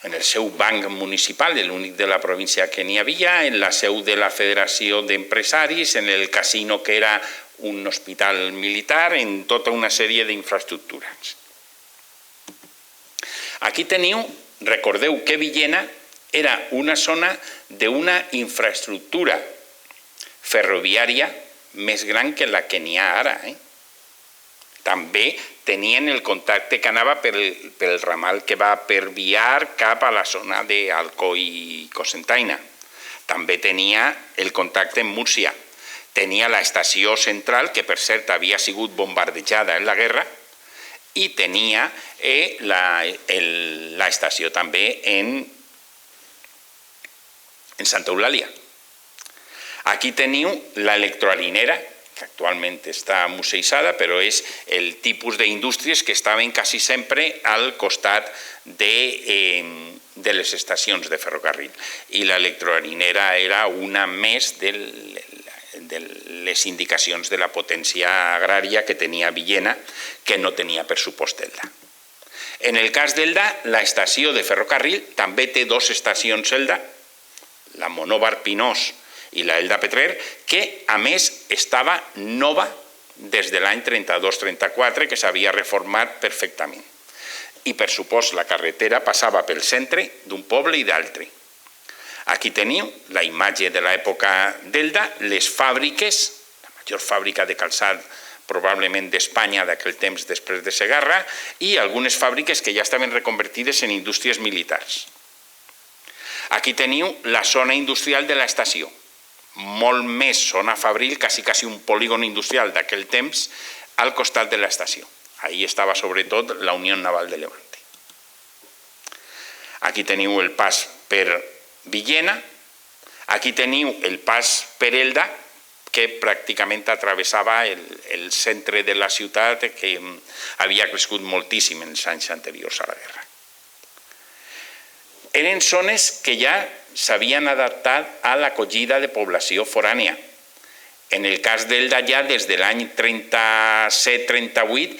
en el seu banc municipal, l'únic de la província que n'hi havia, en la seu de la Federació d'Empresaris, en el casino que era un hospital militar, en tota una sèrie d'infraestructures. Aquí teniu, recordeu que Villena era una zona d'una infraestructura ferroviària més gran que la que n'hi ha ara. També tenien el contacte que anava pel ramal que va per Biar cap a la zona d'Alcoi i Cocentaina. També tenia el contacte amb Múrcia. Tenia l'estació central, que per cert havia sigut bombardejada en la guerra, i tenia l'estació també en Santa Eulàlia. Aquí teniu l'electroharinera, que actualment està museïtzada, però és el tipus d'indústries que estaven quasi sempre al costat de les estacions de ferrocarril. I l'electroharinera era una més de les indicacions de la potència agrària que tenia Villena, que no tenia pressupost Elda. En el cas d'Elda, l'estació de ferrocarril també té dues estacions Elda, la Monòvar Pinós i la Elda Petrer, que a més estava nova des de l'any 32-34, que s'havia reformat perfectament. I per supost la carretera passava pel centre d'un poble i d'altre. Aquí teniu la imatge de l'època d'Elda, les fàbriques, la major fàbrica de calçat probablement d'Espanya d'aquell temps després de Segarra, i algunes fàbriques que ja estaven reconvertides en indústries militars. Aquí teniu la zona industrial de l'estació, molt més zona fabril, quasi un polígon industrial d'aquell temps, al costat de l'estació. Ahí estava sobretot la Unió Naval de Levante. Aquí teniu el pas per Villena, aquí teniu el pas per Elda, que pràcticament travessava el centre de la ciutat, que havia crescut moltíssim en els anys anteriors a la guerra. Eren zones que ja s'havien adaptat a l'acollida de població forània. En el cas d'Elda, ja des de l'any 37-38,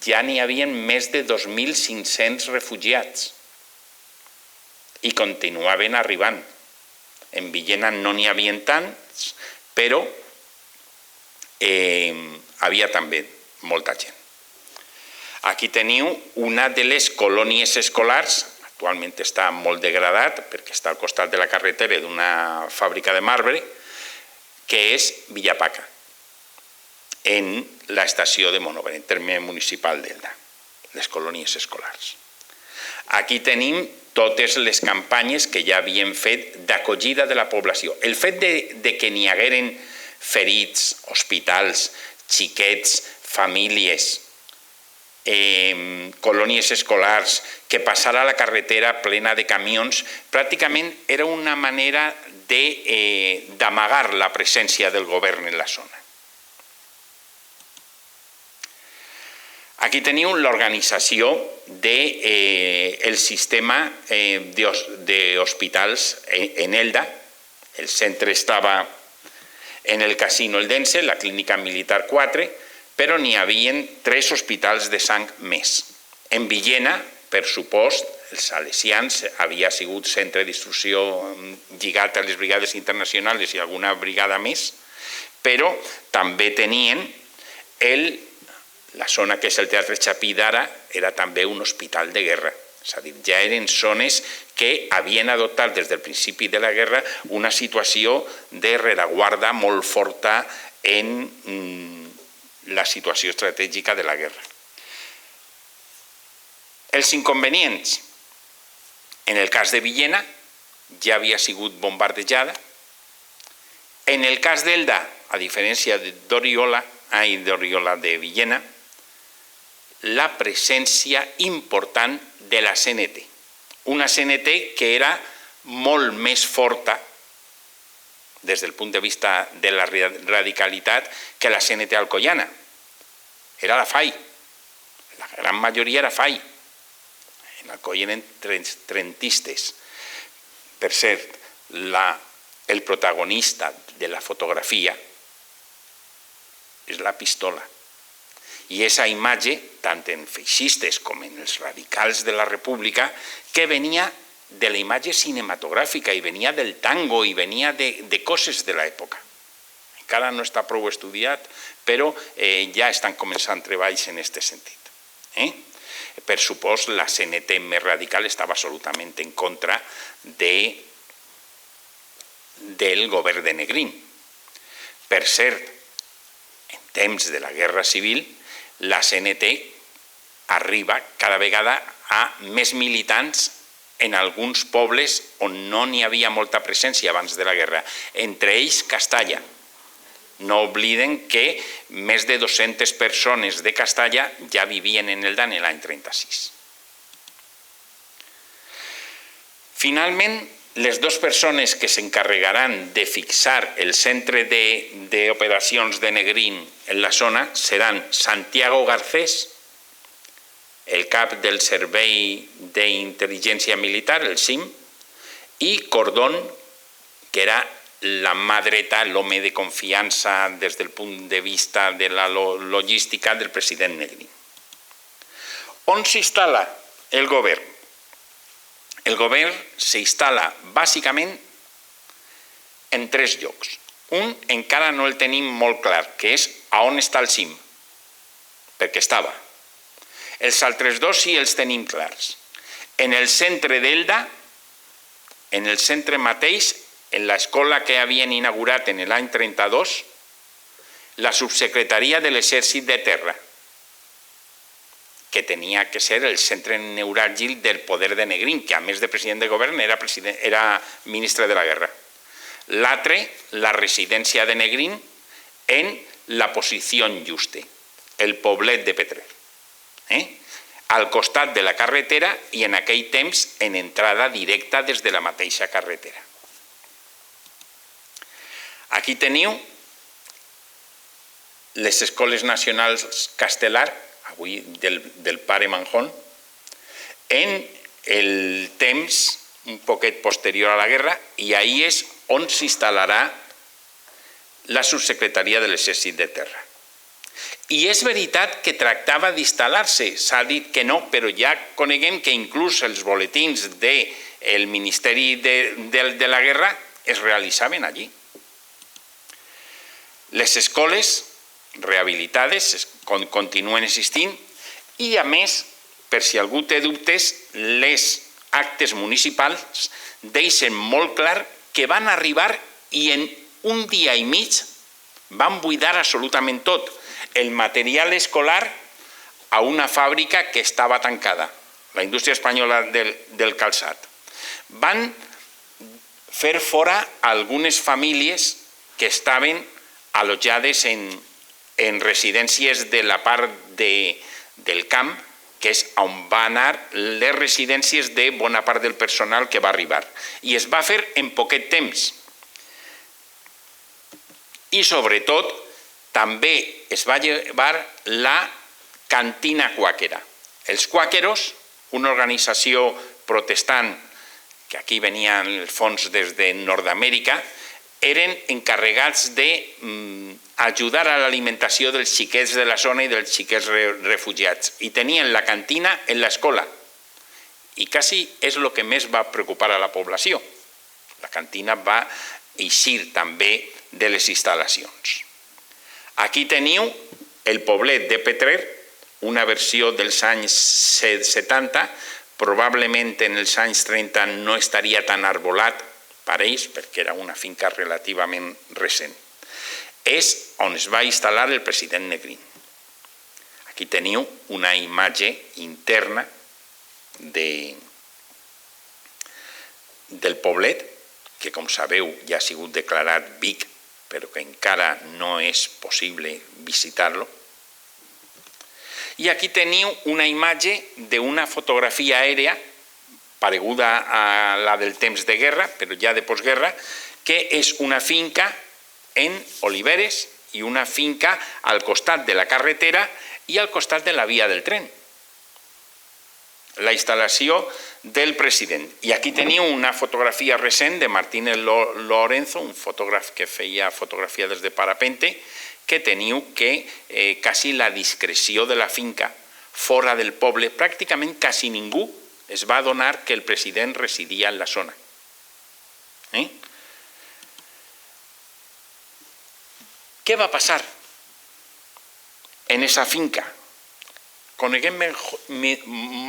ja n'hi havia més de 2.500 refugiats i continuaven arribant. En Villena no n'hi havia tants, però havia també molta gent. Aquí teniu una de les colònies escolars. Actualment està molt degradat perquè està al costat de la carretera d'una fàbrica de marbre, que és Villapaca, en l'estació de Monòvar, en terme municipal d'Elda, les colònies escolars. Aquí tenim totes les campanyes que ja havien fet d'acollida de la població. El fet de que n'hi hagueren ferits, hospitals, xiquets, famílies, colònies escolars, que passara la carretera plena de camions, pràcticament era una manera d'amagar la presència del govern en la zona. Aquí teniu l'organització del sistema d'hospitals en Elda. El centre estava en el Casino Eldense, la Clínica Militar 4, però n'hi havia 3 hospitals de sang més. En Villena, per supost, els salesians havia sigut centre d'instrucció lligat a les brigades internacionals i alguna brigada més, però també tenien la zona que és el Teatre Chapí d'ara, era també un hospital de guerra. És a dir, ja eren zones que havien adoptat des del principi de la guerra una situació de rereguarda molt forta en la situació estratègica de la guerra. Els inconvenients. En el cas de Villena ja havia sigut bombardejada. En el cas d'Elda, a diferència d'Oriola de Villena, la presència important de la CNT. Una CNT que era molt més forta des del punt de vista de la radicalitat que la CNT alcoiana. Era la FAI. La gran majoria era FAI. En Alcoi eren trentistes. Per cert, el protagonista de la fotografia és la pistola. I aquesta imatge, tant en feixistes com en els radicals de la República, que venia de la imatge cinematogràfica i venia del tango i venia de coses de l'època. Encara no està prou estudiat, però ja estan començant treballs en aquest sentit. Per supost, la CNT més radical estava absolutament en contra del govern de Negrín. Per cert, temps de la Guerra Civil, la CNT arriba cada vegada a més militants en alguns pobles on no n'hi havia molta presència abans de la guerra, entre ells Castalla. No obliden que més de 200 persones de Castalla ja vivien en Elda en l'any 36. Finalment, les dues persones que s'encarregaran de fixar el centre d'operacions de Negrín en la zona seran Santiago Garcés, el cap del Servei d'Intel·ligència Militar, el CIM, i Cordón, que era la mà dreta, l'home de confiança des del punt de vista de la logística del president Negrín. On s'instal·la el govern? El govern s'instal·la bàsicament en 3 llocs. Un encara no el tenim molt clar, que és a on està el CIM, perquè estava. Els altres 2 sí els tenim clars. En el centre d'Elda, en el centre mateix, en l'escola que havien inaugurat en l'any 32, la subsecretaria de l'Exèrcit de Terra, que tenia que ser el centre neuràlgic del poder de Negrín, que a més de president de govern era ministre de la guerra. L'altre, la residència de Negrín, en la posició Juste, el poblet de Petrer. Al costat de la carretera i en aquell temps en entrada directa des de la mateixa carretera. Aquí teniu les escoles nacionals Castelar, avui del pare Manjón, en el temps un poquet posterior a la guerra, i ahí és on s'instal·larà la subsecretaria de l'Exèrcit de Terra. I és veritat que tractava d'instal·lar-se, s'ha dit que no, però ja coneguem que inclús els boletins del Ministeri de la Guerra es realitzaven allí. Les escoles rehabilitades continuen existint i, a més, per si algú té dubtes, les actes municipals deixen molt clar que van arribar i en un dia i mig van buidar absolutament tot, el material escolar a una fàbrica que estava tancada, la indústria espanyola del calçat. Van fer fora algunes famílies que estaven allotjades en residències de la part del camp, que és on van anar les residències de bona part del personal que va arribar. I es va fer en poquet temps. I sobretot també es va llevar la cantina quàquera. Els quàqueros, una organització protestant que aquí venia en el fons des de Nord-Amèrica, eren encarregats d'ajudar a l'alimentació dels xiquets de la zona i dels xiquets refugiats. I tenien la cantina en l'escola. I quasi és el que més va preocupar a la població. La cantina va eixir també de les instal·lacions. Aquí teniu el poblet de Petrer, una versió dels anys 70, probablement en els anys 30 no estaria tan arbolat per ells, perquè era una finca relativament recent. És on es va instal·lar el president Negrín. Aquí teniu una imatge interna del poblet, que com sabeu ja ha sigut declarat Vic, però que encara no és possible visitar-lo. I aquí teniu una imatge d'una fotografia aèria pareguda a la del temps de guerra, però ja de postguerra, que és una finca en oliveres i una finca al costat de la carretera i al costat de la via del tren. La instal·lació del president. I aquí teniu una fotografia recent de Martínez Lorenzo, un fotògraf que feia fotografia des de parapente, que teniu que quasi la discreció de la finca fora del poble, pràcticament quasi ningú es va adonar que el president residia en la zona. Què va passar en aquesta finca? Coneguem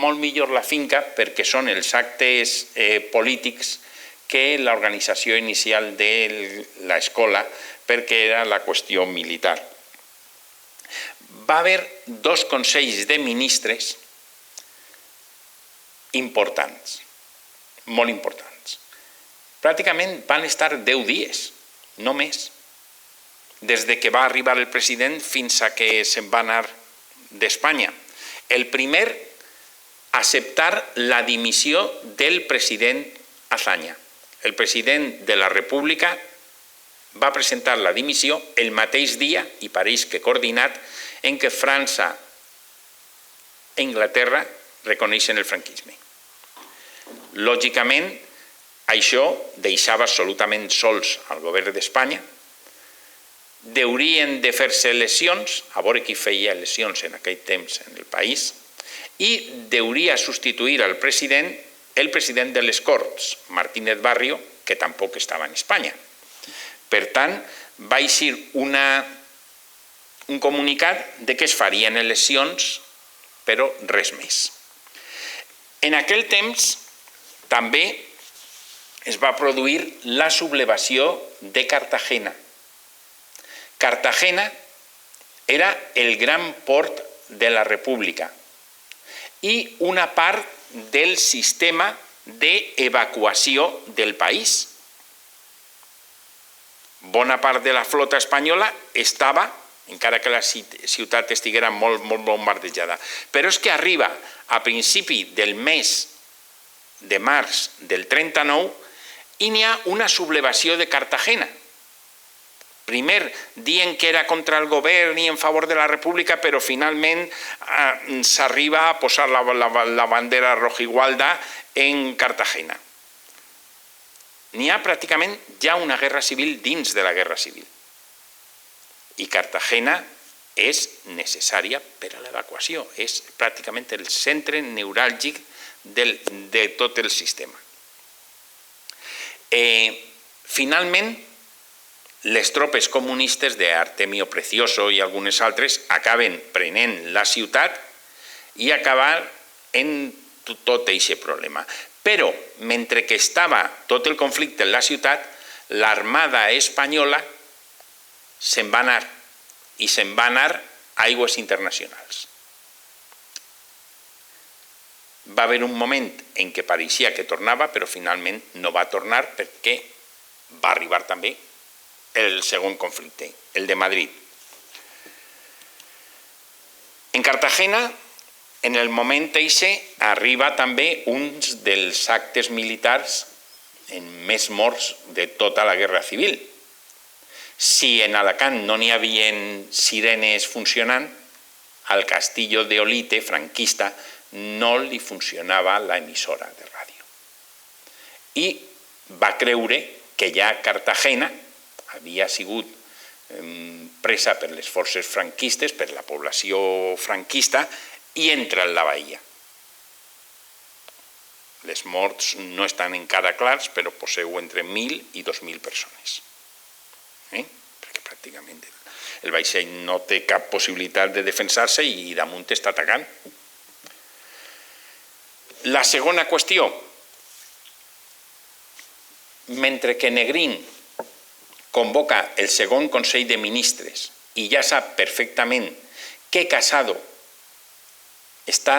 molt millor la finca perquè són els actes polítics que l'organització inicial de l'escola, perquè era la qüestió militar. va haver 2 consells de ministres importants, molt importants. Pràcticament van estar 10 dies, no més, des que va arribar el president fins a que se'n va anar d'Espanya. El primer, acceptar la dimissió del president Azaña. El president de la República va presentar la dimissió el mateix dia, i pareix que coordinat, en què França i Anglaterra reconeixen el franquisme. Lògicament, això deixava absolutament sols al govern d'Espanya. Deurien de fer-se eleccions, a veure qui feia eleccions en aquell temps en el país, i deuria substituir el president de les Corts, Martínez Barrio, que tampoc estava en Espanya. Per tant, va eixir un comunicat de que es farien eleccions, però res més. En aquell temps també es va produir la sublevació de Cartagena. Cartagena era el gran port de la República i una part del sistema d'evacuació del país. Bona part de la flota espanyola estava, encara que la ciutat estiguera molt bombardejada. Però és que arriba a principi del mes de març del 39 i n'hi ha una sublevació de Cartagena. Primer dient que era contra el govern i en favor de la República, però finalment s'arriba a posar la bandera rojigualda en Cartagena. N'hi ha pràcticament ja una guerra civil dins de la guerra civil. I Cartagena és necessària per a l'evacuació, és pràcticament el centre neuràlgic de tot el sistema. Finalment, les tropes comunistes d'Artemio Precioso i algunes altres acaben prenent la ciutat i acabar en tot aquest problema. Però, mentre que estava tot el conflicte en la ciutat, l'armada espanyola se'n va anar, i se'n va anar a aigües internacionals. Va haver un moment en què pareixia que tornava, però finalment no va tornar perquè va arribar també el segon conflicte, el de Madrid. En Cartagena, en el moment eixe, arriba també un dels actes militars més morts de tota la guerra civil. Si en Alacant no n'hi havia sirenes funcionant, al Castillo de Olite, franquista, no li funcionava l'emissora de ràdio. I va creure que ja Cartagena havia sigut presa per les forces franquistes, per la població franquista, i entra en la bahia. Les morts no estan encara clars, però poseu entre 1.000 i 2.000 persones. Perquè pràcticament el vaixell no té cap possibilitat de defensar-se i damunt està atacant. La segona qüestió, mentre que Negrín convoca el segon Consell de Ministres i ja sap perfectament que Casado està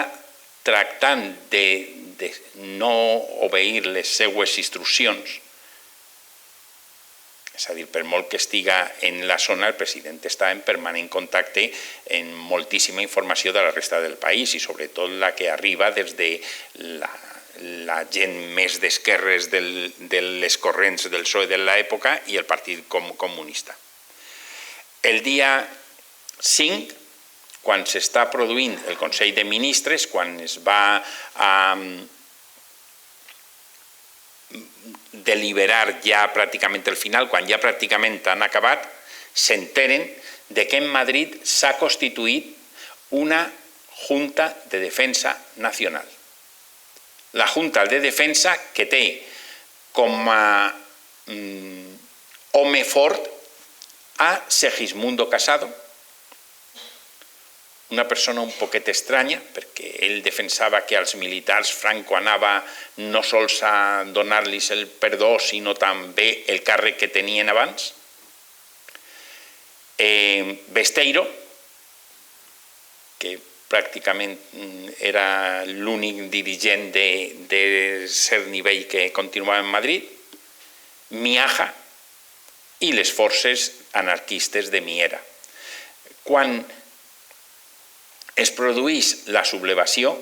tractant de no obeir les seues instruccions, és a dir, per molt que estiga en la zona, el president està en permanent contacte amb moltíssima informació de la resta del país i sobretot la que arriba des de la gent més d'esquerres de les corrents del PSOE de l'època i el Partit Comunista. El dia 5, quan s'està produint el Consell de Ministres, quan es va deliberar ja pràcticament el final, quan ja pràcticament han acabat, s'enteren que en Madrid s'ha constituït una Junta de Defensa Nacional. La Junta de Defensa que té com a home fort a Segismundo Casado, una persona un poquet estranya, perquè ell defensava que als militars Franco anava no sols a donar-los el perdó, sinó també el càrrec que tenien abans. Besteiro, que pràcticament era l'únic dirigent de cert nivell que continuava en Madrid, Miaja i les forces anarquistes de Miera. Quan es produeix la sublevació,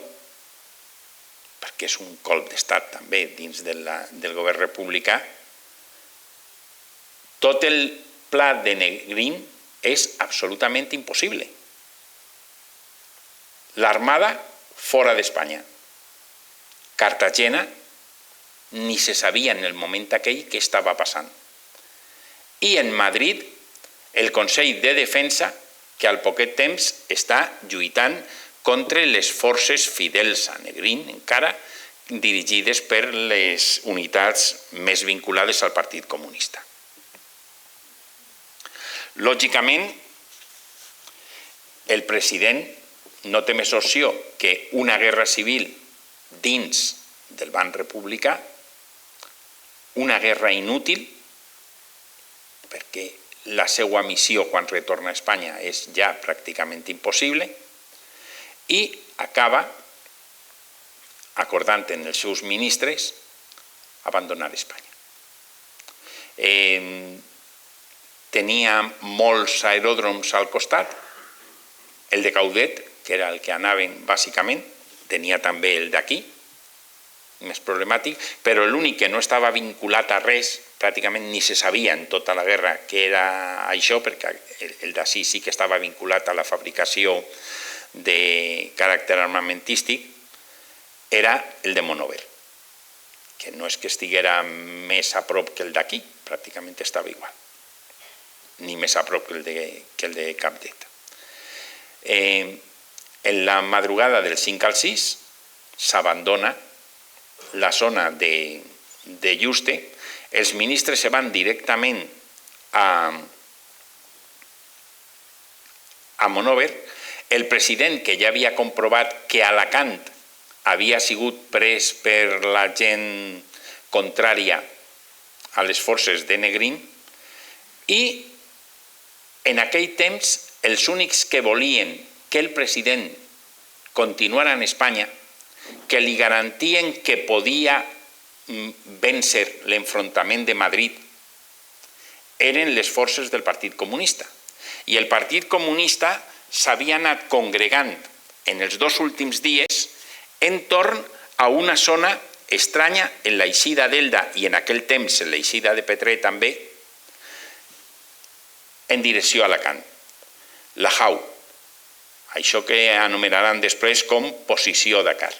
perquè és un colp d'estat també dins del govern republicà, tot el pla de Negrín és absolutament impossible. L'armada fora d'Espanya. Cartagena ni se sabia en el moment aquell què estava passant. I en Madrid, el Consell de Defensa, que al poquet temps està lluitant contra les forces fidels a Negrín, encara dirigides per les unitats més vinculades al Partit Comunista. Lògicament, el president no té més opció que una guerra civil dins del banc republicà, una guerra inútil, perquè la seva missió quan retorna a Espanya és ja pràcticament impossible, i acaba acordant en els seus ministres abandonar Espanya. Tenia molts aeròdroms al costat, el de Caudet, que era el que anaven bàsicament, tenia també el d'aquí, més problemàtic, però l'únic que no estava vinculat a res, pràcticament ni se sabia en tota la guerra què era això, perquè el d'ací sí que estava vinculat a la fabricació de caràcter armamentístic, era el de Monover, que no és que estiguera més a prop que el d'aquí, pràcticament estava igual, ni més a prop que el de Capdet. En la madrugada del 5 al 6 s'abandona la zona de Yuste, els ministres se van directament a Monover, el president, que ja havia comprovat que Alacant havia sigut pres per la gent contrària a les forces de Negrín, i en aquell temps els únics que volien que el president continuara en Espanya, que li garantien que podia vèncer l'enfrontament de Madrid, eren les forces del Partit Comunista. I el Partit Comunista s'havia anat congregant en els 2 últims dies entorn a una zona estranya en l'eixida d'Elda i en aquell temps en l'eixida de Petrer també, en direcció a Alacant, la Jau, això que anomenaran després com posició Dakar.